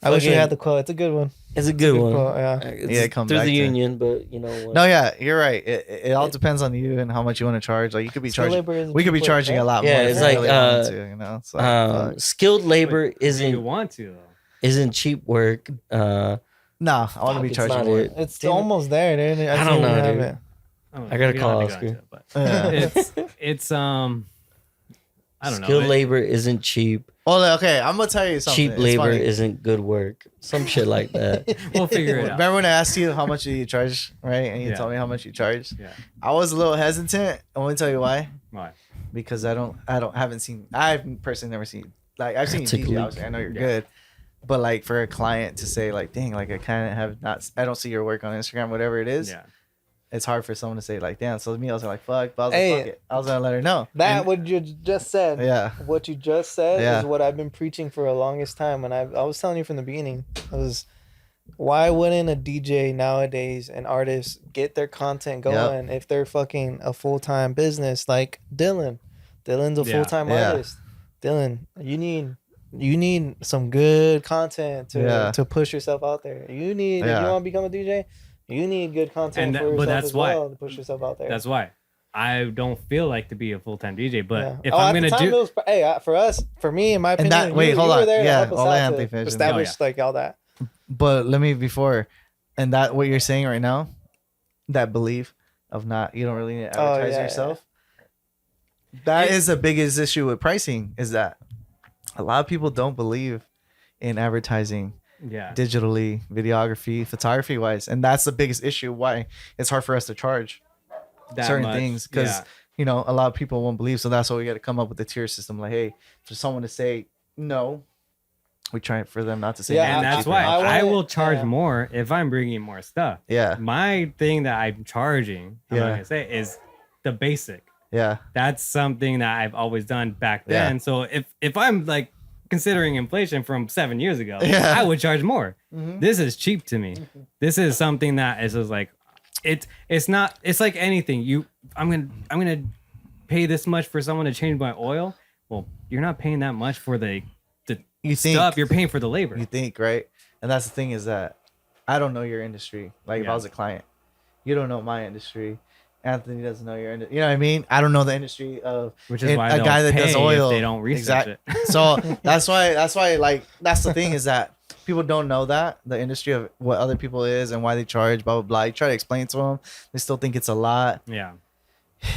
I wish we had the quote. It's a good one. It's a good one. Quote, yeah. It's come through back the to- union, but you know what? No, yeah, you're right. It all depends on you and how much you want to charge. Like you could be Skilled charging. labor isn't We could be cheap work, charging right? a lot Yeah, more. it's if we like, really wanted to, you know. It's like, skilled labor You isn't want to though. cheap work. no, I want to be it's charging not more. it. It's Damn it. almost there, dude. I don't know, have dude. it. I gotta We call don't have to go Oscar. into it, but Yeah. it's I don't know. Skilled labor isn't cheap. Well, okay, I'm gonna tell you something. Cheap It's labor funny. isn't good work. Some shit like that. We'll figure it out. Remember when I asked you how much do you charge, right? And you Yeah. told me how much you charge. Yeah. I was a little hesitant. I want to tell you why. Why? Because haven't seen. I've personally never seen. Like I've seen you Take a DJ. look. Obviously, I know you're Yeah. good. But like for a client to say like, dang, like I kind of have not. I don't see your work on Instagram, whatever it is. Yeah. It's hard for someone to say like, damn. So me, I was like, fuck. But I was Hey. like, fuck it. I was gonna let her know. That what you just said. Yeah. What you just said Yeah. is what I've been preaching for the longest time. And I was telling you from the beginning, why wouldn't a DJ nowadays and artists get their content going if they're fucking a full-time business like Dylan? Dylan's a Yeah. full-time Yeah. artist. Dylan, you need some good content to push yourself out there. If you want to become a DJ, you need good content for yourself but that's as why. well to push yourself out there. That's why I don't feel like to be a full time DJ. But Yeah. if I'm at the gonna time, do, it was, for me, in my opinion, that- wait, you hold were on. there to Yeah, help us I'll out let to Anthony finish. establish Oh, like all that. But let me before, and that what you're saying right now, that belief of not you don't really need to advertise yourself. That is the biggest issue with pricing. Is that a lot of people don't believe in advertising yeah, digitally, videography, photography wise, and that's the biggest issue. Why it's hard for us to charge that certain much, things because yeah. you know a lot of people won't believe. So that's why we got to come up with the tier system. Like, hey, for someone to say no, we try for them not to say Yeah, no. And that's Cheaper. why I I wanna- will charge yeah. more if I'm bringing more stuff. Yeah, My thing that I'm charging, I'm not gonna say, is the basic. yeah, That's something that I've always done back Yeah. then. So if I'm like considering inflation from 7 years ago, Yeah. I would charge more. Mhm. This is cheap to me. This is something that is just like it's not. It's like anything. I'm gonna pay this much for someone to change my oil. Well, you're not paying that much for the you think stuff. You're paying for the labor. you think right, and that's the thing is that I don't know your industry. Like if I Yeah. was a client, you don't know my industry. Anthony doesn't know your industry. You know what I mean? I don't know the industry of Which is and why a they'll guy that does pay oil. if they don't research it. So that's why like that's the thing is that people don't know that the industry of what other people is and why they charge blah blah blah. You try to explain to them, they still think it's a lot. Yeah.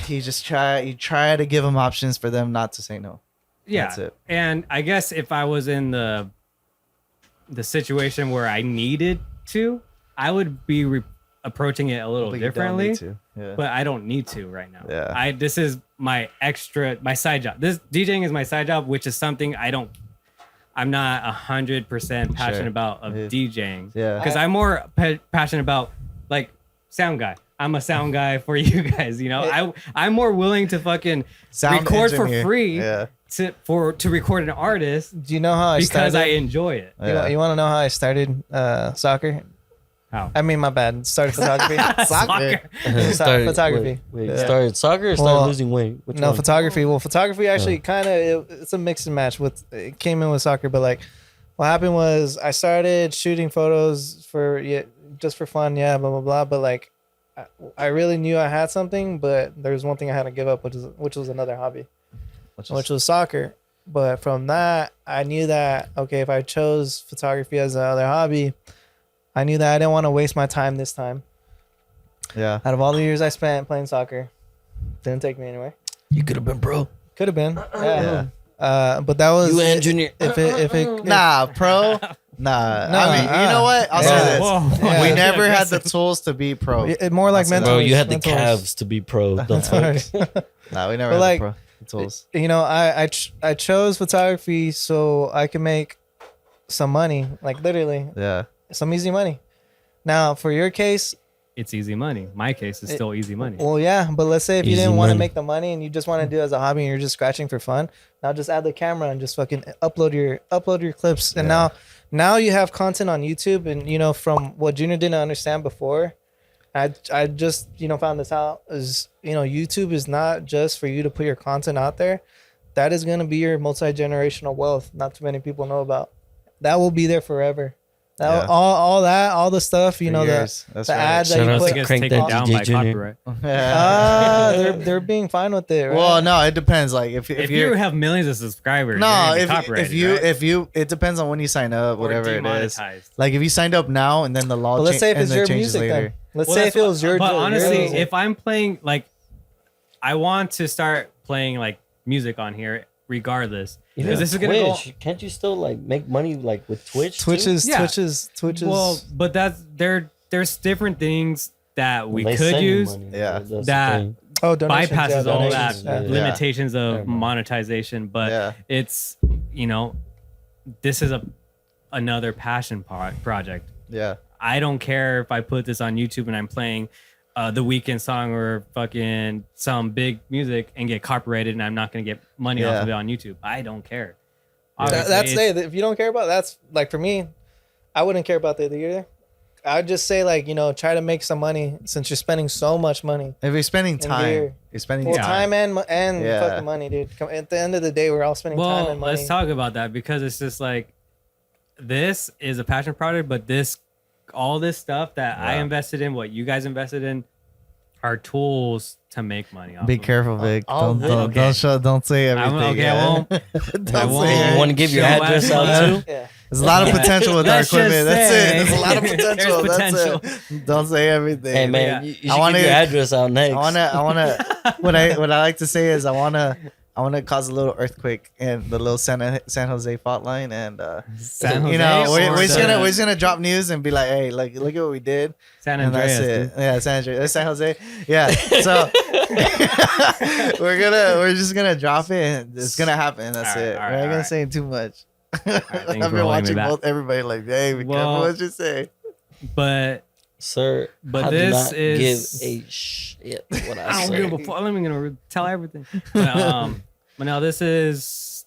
You try to give them options for them not to say no. Yeah. That's it. And I guess if I was in the situation where I needed to, I would be approaching it a little But you don't differently. need to. Yeah. But I don't need to right now. Yeah. This is my side job. This DJing is my side job, which is something I'm not 100% passionate Sure. about of Yeah. DJing. Yeah. Because I'm more passionate about like sound guy. I'm a sound guy for you guys. You know, I'm more willing to fucking Sound record engineer. for free Yeah. to record an artist Do you know how I because started? I enjoy it. Yeah. You want to know how I started soccer? How? I mean, my bad. Started photography. Soccer. Photography. Wait, Yeah. started soccer or started Well, losing weight? Which No, one? photography. Well, photography actually kind of it's a mix and match. It came in with soccer, but like what happened was I started shooting photos just for fun, blah blah blah. But like I really knew I had something, but there was one thing I had to give up, which was another hobby, which was soccer. But from that, I knew that okay, if I chose photography as another hobby, I knew that I didn't want to waste my time this time. Yeah. Out of all the years I spent playing soccer, Didn't take me anywhere. You could have been pro. Could have been. Yeah. But that was You and Junior. Nah, pro. Nah. I mean, you know what? I'll say this. Yeah. We never had the tools to be pro. It more like Bro, mental. Bro, you had the calves to be pro. The fuck? Nah, we never But had like, the tools. You know, I chose photography so I can make some money, like literally Yeah. some easy money. Now, for your case, It's easy money. My case is still easy money. well, yeah, but let's say if you Easy didn't want to money. make the money and you just want to do it as a hobby and you're just scratching for fun, now just add the camera and just fucking upload your clips. And now you have content on YouTube. And you know, from what Junior didn't understand before, I just found this out is YouTube is not just for you to put your content out there. That is gonna be your multi-generational wealth. Not too many people know about. That will be there forever. That, all the stuff, the That's the right. ads that Shout you out put. to Gets Crank taken that down DJ by Junior. copyright. They're being fine with it, right? Well, no, it depends. Like if If you you have millions of subscribers, no, you're if copyrighted, you it depends on when you sign up, or whatever it is. demonetized. Like if you signed up now and then the law. But let's say if it's your changes music, later. then let's Well, say that's if it was your. But your honestly, music. if I'm playing, like, I want to start playing like music on here, regardless, because this is gonna go. Can't you still like make money like with Twitch? Twitch too? is Yeah. Twitch is. Well, but there's different things that we They could send you use money. Yeah. That's the that thing. oh, donations, bypasses yeah, all that donations, yeah. limitations of Never mind. monetization. But Yeah. it's this is another passion project. Yeah. I don't care if I put this on YouTube and I'm playing the Weekend song or fucking some big music and get copyrighted and I'm not going to get money off of it on YouTube. I don't care. Obviously, That's it's- if you don't care about it, that's like for me, I wouldn't care about that either. I'd just say like try to make some money since you're spending so much money. If you're spending In time, gear. you're spending Well, time. time and Yeah. fucking money, dude. At the end of the day, we're all spending time well, and money. let's talk about that because it's just like this is a passion project, but all this stuff that I Yeah. invested in, what you guys invested in, are tools to make money. Off Be of. careful, Vic. all Don't this- don't, okay. don't say I'm- everything. okay, yeah. I won't. Don't I say won't. it. You want to give your Show address us out money. too? Yeah. There's a lot of potential with our Let's just equipment. That's say- it. There's a lot of There's potential. potential. That's it. Don't say everything. Hey man, Yeah. you I should wanna- give your address out next. I wanna. What I like to say is I wanna cause a little earthquake in the little San Jose fault line, and San Jose we're just or gonna drop news and be like, hey, like look at what we did, San and Andreas. that's dude. it. Yeah, San Jose. Yeah. So we're just gonna drop it, and it's gonna happen. That's All right, it. all right, We're not all gonna right. say too much. thanks I've for been holding me watching back. both. Everybody like, hey, be careful Well- what you say. But Sir, But I do this not is- give a shit what I, I don't say. give a fuck. Let me gonna tell everything. But no, this is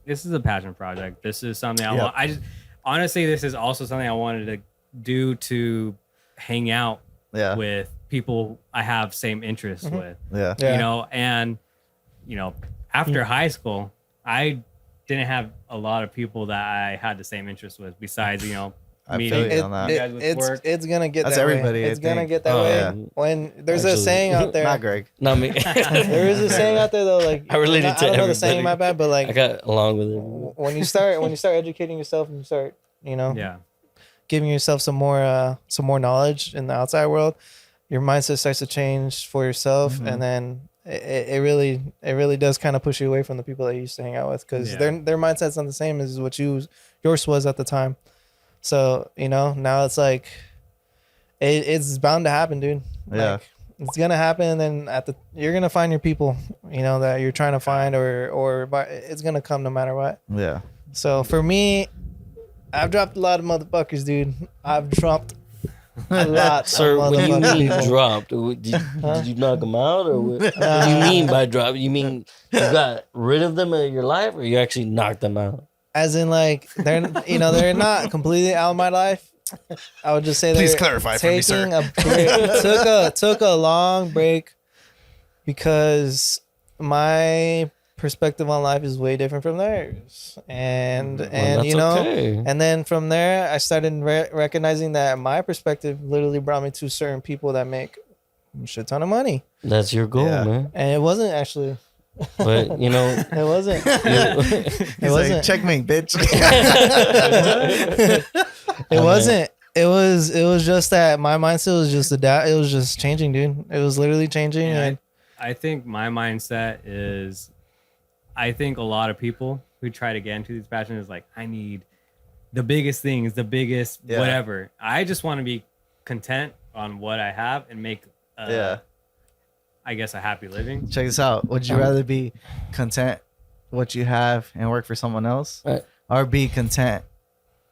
a passion project. This is something I Yep. want. I just honestly, this is also something I wanted to do to hang out Yeah. with people I have same interests with. Yeah. Yeah. And after high school, I didn't have a lot of people that I had the same interests with. Besides, I meeting. feel you on that. You guys with work. It's gonna get That's that everybody, way. I It's gonna think. get that Oh, way. yeah. When there's a Actually. saying out there. Not Greg. Not me. There is a saying out there though, like I related to I don't know the saying, everybody. my bad, but like I got along with it. when you start educating yourself and you start Yeah. giving yourself some more knowledge in the outside world, your mindset starts to change for yourself, Mhm. and then it really does kind of push you away from the people that you used to hang out with because Yeah. their mindset's not the same as what yours was at the time. So now it's like it's bound to happen, dude. Yeah. Like, it's gonna happen, and then you're gonna find your people, that you're trying to find, or it's gonna come no matter what. Yeah. So for me, I've dropped a lot of motherfuckers, dude. I've dropped a lot. Sir, of when you motherfucking mean people. dropped, did you knock them out, or what do you mean by drop? You mean you got rid of them in your life, or you actually knocked them out? As in, like they're not completely out of my life. I would just say Please they're clarify for me, sir. taking a break. took a long break because my perspective on life is way different from theirs, and Well, and that's okay. and then from there I started recognizing that my perspective literally brought me to certain people that make a shit ton of money, That's your goal, Yeah. man. and it wasn't actually. But It wasn't. He's like, wasn't. checkmate, bitch. It wasn't. It was just that my mindset was just it was just changing, dude. It was literally changing, Yeah, and I think my mindset is, I think a lot of people who try to get into these passions is like, I need the biggest things, the biggest whatever. I just want to be content on what I have and make, I guess, a happy living. Check this out. Would you rather be content what you have and work for someone else, or be content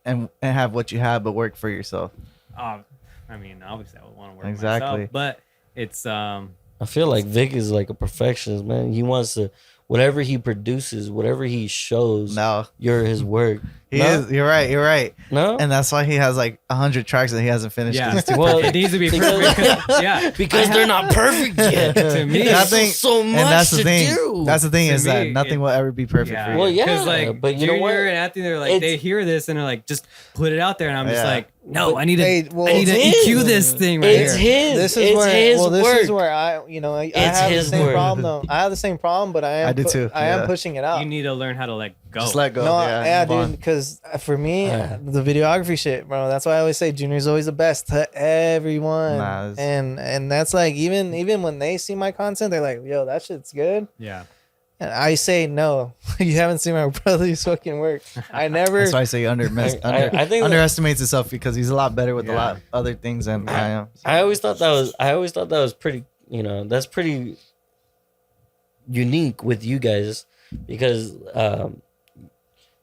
and have what you have but work for yourself? I mean, obviously, I would want to work for myself, but it's I feel like Vic is like a perfectionist, man. He wants to, whatever he produces, whatever he shows, you're his work. He is. You're right. No, and that's why he has like 100 tracks that he hasn't finished. Yeah, well, it needs to be perfect. Because they're not perfect yet. To me, nothing, so much and that's the to thing. do. That's the thing To is that me, nothing will ever be perfect for you. Well, yeah, because like, but you know what? Junior and Anthony, they're like, they hear this and they're like, just put it out there, and I'm just like, no, I need to EQ this thing right it's here. This is where I, I have the same problem though. I have the same problem, but I do too. I am pushing it out. You need to learn how to let go. Just let go. No, dude, because for me, the videography shit, bro. That's why I always say Junior's always the best to everyone. And that's like even when they see my content, they're like, yo, that shit's good. Yeah. And I say no. You haven't seen my brother's fucking work. I never. That's why I say he underestimates himself because he's a lot better with a lot of other things than I am. I always thought that was pretty. That's pretty unique with you guys because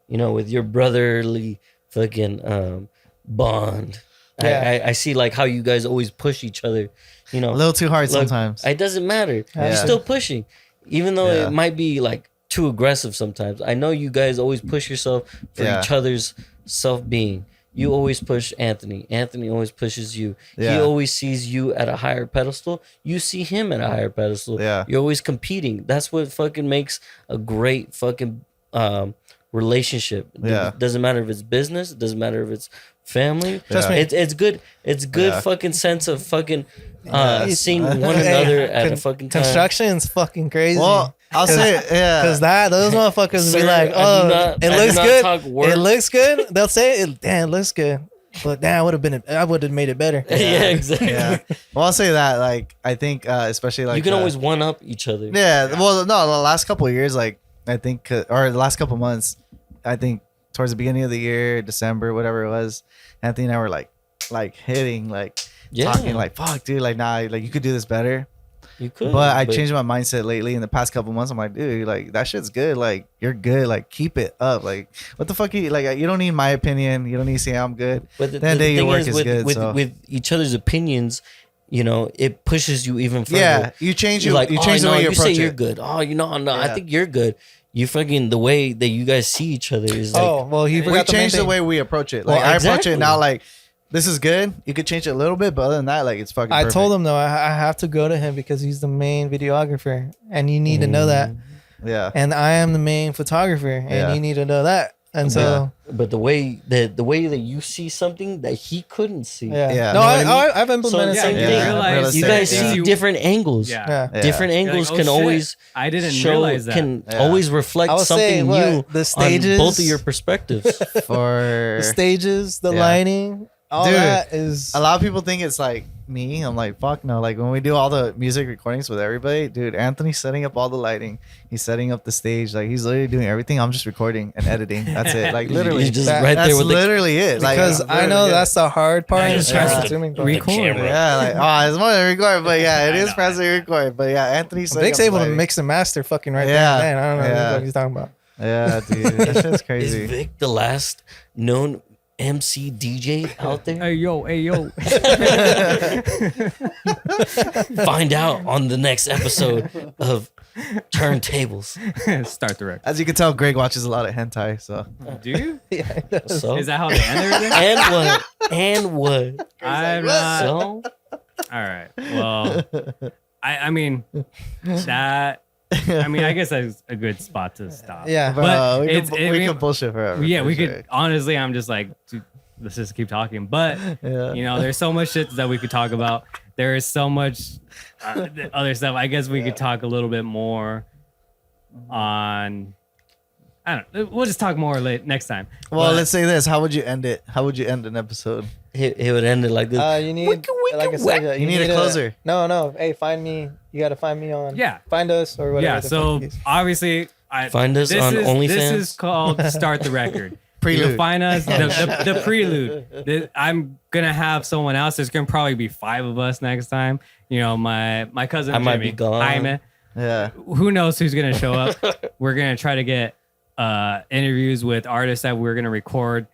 with your brotherly fucking bond. I see like how you guys always push each other. A little too hard sometimes. It doesn't matter. You're still pushing. Even though it might be like too aggressive sometimes. I know you guys always push yourself for each other's self-being. You always push Anthony. Anthony always pushes you. He always sees you at a higher pedestal. You see him at a higher pedestal. You're always competing. That's what fucking makes a great fucking relationship. It doesn't matter if it's business. It doesn't matter if it's family. Trust me. It's good. It's good fucking sense of fucking seeing one another at a fucking time. Construction's fucking crazy. Well, I'll say it, because those motherfuckers be like, it looks good. It looks good. They'll say, it looks good. But damn, I would have made it better. Yeah, exactly. Well, I'll say that. Like, I think, especially like you can always one up each other. Yeah. Well, no, the last couple of years, like I think, or the last couple of months, I think towards the beginning of the year, December, whatever it was, Anthony and I were like hitting, talking, like, fuck, dude, like, nah, like you could do this better. You could. But I changed my mindset lately in the past couple months. I'm like, dude, like that shit's good. Like you're good. Like keep it up. Like what the fuck? You don't need my opinion. You don't need to say I'm good. But the thing your work is good. With each other's opinions, it pushes you even further. Yeah, you change the way you approach it. You say you're good. Oh, no, I think you're good. You fucking the way that you guys see each other is like. We changed the way we approach it. Like I approach it now, like. This is good. You could change it a little bit, but other than that, like it's fucking perfect. I told him though, I have to go to him because he's the main videographer, and you need to know that. Yeah. And I am the main photographer, and you need to know that. And so, but the way that you see something that he couldn't see. Yeah. No, I've implemented the same thing. You guys see different angles. Different angles can always. I didn't realize that. Can always reflect something new. The stages, on both of your perspectives. For the stages, the lighting. All that is a lot of people think it's like me. I'm like, fuck no. Like when we do all the music recordings with everybody, dude, Anthony's setting up all the lighting. He's setting up the stage. Like he's literally doing everything. I'm just recording and editing. That's it. Like literally, you're just right there with literally it. Because I know that's the hard part. It's consuming record. Yeah, like it's more than record, but yeah, it is pressing record. But yeah, Anthony's Vic's able to mix and master fucking right there. Man, I don't know what he's talking about. Yeah, dude, that shit's crazy. Is Vic the last known MC DJ out there? Hey yo. Find out on the next episode of Turntables. Start the record. As you can tell, Greg watches a lot of hentai. So do you? Yeah. So? Is that how they end everything? And what? I'm not. So? All right. Well, I mean that. I guess that's a good spot to stop. Yeah, but we can bullshit forever. Yeah, we could. Honestly, I'm just like, dude, let's just keep talking. But there's so much shit that we could talk about. There is so much other stuff. I guess we could talk a little bit more on. I don't know. We'll just talk more next time. Well, let's say this. How would you end it? How would you end an episode? He would end it like this. You need, like I said, You need a closer. No. Hey, find me. You got to find me on. Yeah. Find us or whatever. Yeah. So obviously, Find us on OnlyFans. This is called Start the Record. Prelude. You'll find us the prelude. I'm gonna have someone else. There's gonna probably be 5 of us next time. You know, my cousin I Jimmy, might be gone. Jaime. Yeah. Who knows who's gonna show up? We're gonna try to get interviews with artists that we're gonna record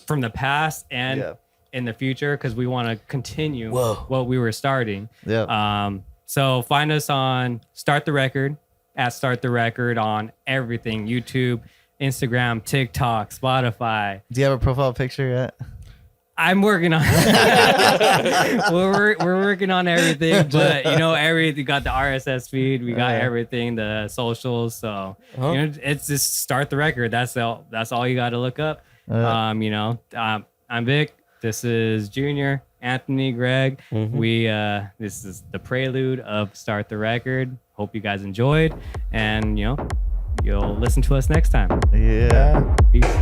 from the past and in the future because we want to continue what we were starting. Yeah. So find us on Start the Record at Start the Record on everything: YouTube, Instagram, TikTok, Spotify. Do you have a profile picture yet? I'm working on we're working on everything, but you know, everything got the RSS feed, we got everything, the socials, so you know, it's just Start the Record. That's all you got to look up. You know, I'm Vic, this is Junior, Anthony, Greg. We this is the prelude of Start the Record. Hope you guys enjoyed, and you know, you'll listen to us next time. Yeah. Peace.